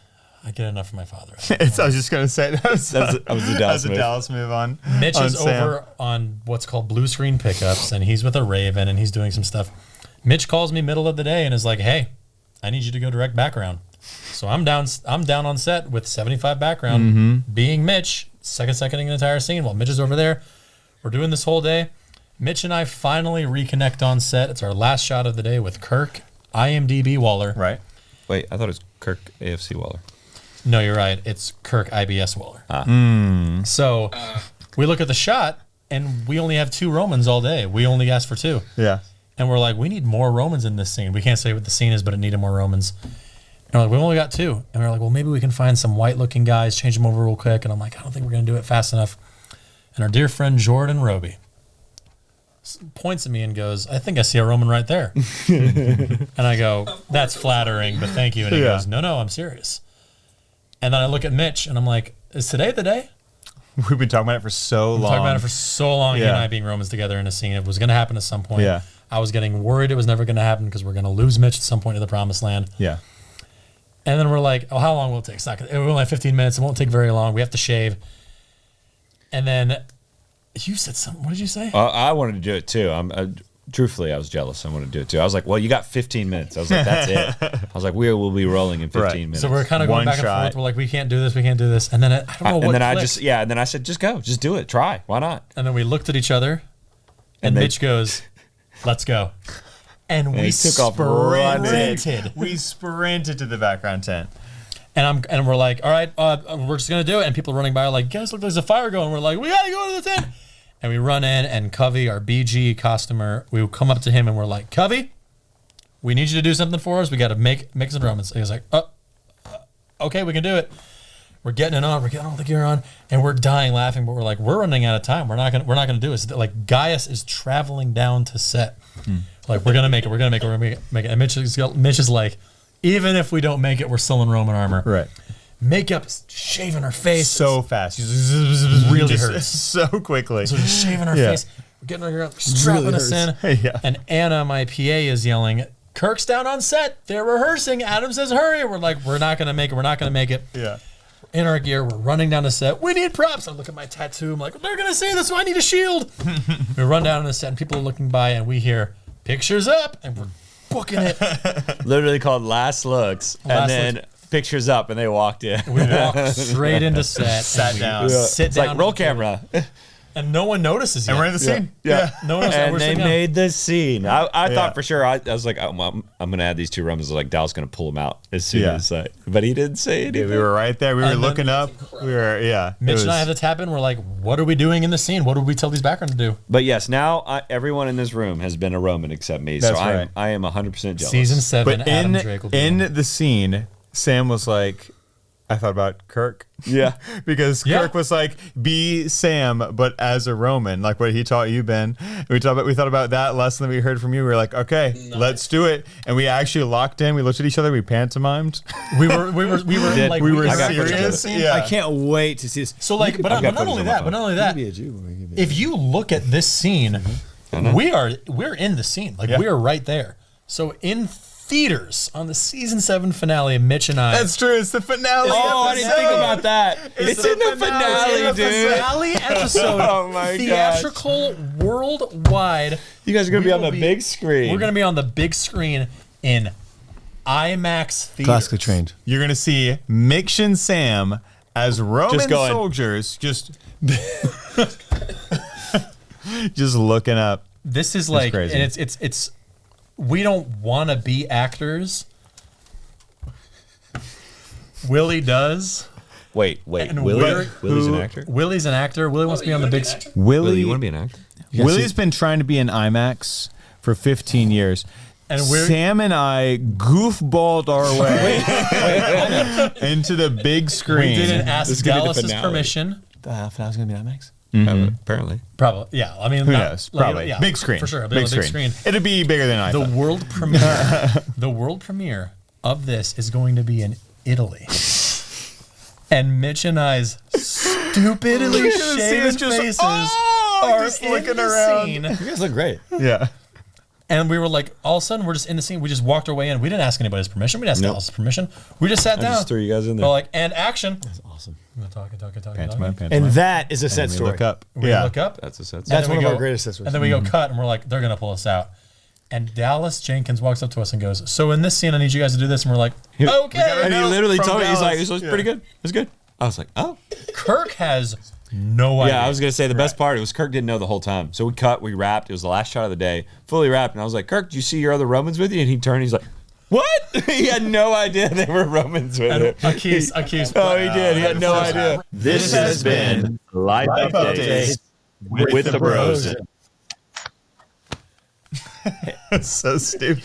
I get enough from my father. I was just gonna say that was That was a Dallas move. Dallas move on. Mitch on is Sam. over on what's called blue screen pickups, and he's with a Raven, and he's doing some stuff. Mitch calls me middle of the day and is like, "Hey, I need you to go direct background." So I'm down on set with 75 background, being Mitch, seconding an entire scene while Mitch is over there. We're doing this whole day. Mitch and I finally reconnect on set. It's our last shot of the day with Kirk, IMDb Waller. Right. Wait, I thought it was Kirk AFC Waller. No, you're right. It's Kirk IBS Waller. So we look at the shot, and we only have 2 Romans all day. We only asked for 2. Yeah. And we're like, we need more Romans in this scene. We can't say what the scene is, but it needed more Romans. And we're like, we've only got 2. And we're like, well, maybe we can find some white-looking guys, change them over real quick. And I'm like, I don't think we're going to do it fast enough. And our dear friend Jordan Roby points at me and goes, I think I see a Roman right there. And I go, that's flattering, but thank you. And he goes, no, I'm serious. And then I look at Mitch, and I'm like, is today the day? We've been talking about it for so long. Talking about it for so long, you Yeah. and I being Romans together in a scene. It was going to happen at some point. Yeah. I was getting worried it was never going to happen because we're going to lose Mitch at some point to the promised land. Yeah. And then we're like, oh, how long will it take? It's not gonna, it will only have 15 minutes. It won't take very long. We have to shave. And then you said something. What did you say? I wanted to do it too. Truthfully, I was jealous. I wanted to do it too. I was like, well, you got 15 minutes. I was like, that's it. I was like, we will be rolling in 15 Right. minutes. So we're kind of going One back and shot. forth. We're like, we can't do this. We can't do this. And then I don't know what and then I clicked. and then I said, just go. Just do it. Try. Why not? And then we looked at each other, and they- Mitch goes, let's go. And we he took off running. sprinted. We sprinted to the background tent. And we're like, all right, we're just gonna do it. And people are running by are like, guys, look, there's a fire going. We're like, we gotta go to the tent. And we run in, and Covey, our BG costumer, we come up to him and we're like, Covey, we need you to do something for us. We got to make some Romans. And he was like, okay, we can do it. We're getting it on. We're getting all the gear on, and we're dying laughing. But we're like, we're running out of time. We're not gonna do it. So like Gaius is traveling down to set. Like we're gonna make it. We're gonna make it. We're gonna make it. And Mitch is like, even if we don't make it, we're still in Roman armor. Right. Makeup is shaving her face So fast. really Just hurts. So quickly. So just shaving her face. We're getting her gear on, strapping Really us in. hurts. Yeah. And Anna, my PA, is yelling, "Kirk's down on set. They're rehearsing. Adam says hurry." We're like, we're not gonna make it. We're not gonna make it. Yeah. In our gear, we're running down the set. We need props. I look at my tattoo. I'm like, they're gonna say this, so I need a shield. We run down on the set, and people are looking by, and we hear pictures up, and we're booking it. Literally called Last Looks, Last and then pictures up, and they walked in. We walk straight into set, Sat and we down. sit It's down, like roll camera. and no one notices yet. And we're in the scene. Yeah. No one notices. And We're they sitting down. made the scene. I Yeah. thought for sure. I was like, I'm going to add these 2 Romans. Like Dallas going to pull them out as soon Yeah. as but he didn't say anything. We were right there. We were And then- looking up. We were, yeah. Mitch and I have to tap in. We're like, what are we doing in the scene? What did we tell these backgrounds to do? But yes, now everyone in this room has been a Roman except me. That's so right. I am 100% jealous. Season 7, But Adam Drake will be in on. the scene, Sam was like, I thought about Kirk. Yeah. Because Yeah. Kirk was like, be Sam, but as a Roman, like what he taught you, Ben. We thought about that lesson that we heard from you. We were like, okay, let's do it. And we actually locked in. We looked at each other. We pantomimed. We were did. like, We were I got footage of serious. it. Yeah. I can't wait to see this. So like, but I've got not footage only on my that, phone. but not only that, Be a Jew. when we get back. if you look at this scene, we're in the scene. Like Yeah. we are right there. So in theaters on the season 7 finale, Mitch and I. That's true. It's the finale. Oh, I didn't think about that. It's in the finale, dude. finale episode, Oh my theatrical worldwide. You guys are going to be We on will the big screen. We're gonna be on the big screen in IMAX theaters. Classically trained. You're going to see Mitch and Sam as Roman going. soldiers just just looking up. This is like, crazy. and it's. We don't want to be actors. Willie does. Wait. And Willie's who- an actor? Willie's an actor. Willie wants to be on the big screen. Willie, you want to be an actor? Willie's been trying to be in IMAX for 15 years. And we're Sam and I goofballed our way into the big screen. we didn't This is ask gonna be the Dallas's finale. permission. The finale's gonna be IMAX. Apparently. Probably, yeah. I mean, Who not- knows? like, Probably. yeah, Big screen. for sure. It'll be on the big screen. It'll be bigger than I The thought. world premiere. The world premiere of this is going to be in Italy. And Mitch and I's stupidly You're gonna see shaven us just- faces oh, are just in looking the around. scene. You guys look great. Yeah. And we were like, all of a sudden, we're just in the scene. We just walked our way in. We didn't ask anybody's permission. We didn't ask Nope. Dallas's permission. We just sat down. just threw you guys in there. We're like, and action. That's awesome. We're talking. Pantomime. And that is a set And we story. look up. We Yeah. look up. That's a set. and That's then one we of our go- greatest set stories. And then we go cut, and we're like, they're going to pull us out. And Dallas Jenkins walks up to us and goes, so in this scene, I need you guys to do this. And we're like, okay. And he literally From told me, he's like, Dallas. it was pretty good. It was good. I was like, oh. Kirk has no idea. Yeah, I was going to say the best part, it was Kirk didn't know the whole time. So we cut, we wrapped. It was the last shot of the day, fully wrapped. And I was like, Kirk, do you see your other Romans with you? And he turned, he's like, what? He had no idea they were Romans with And him. Akis. Oh, he did. He had no idea. This has been Life Updates with the Brosen. So stupid.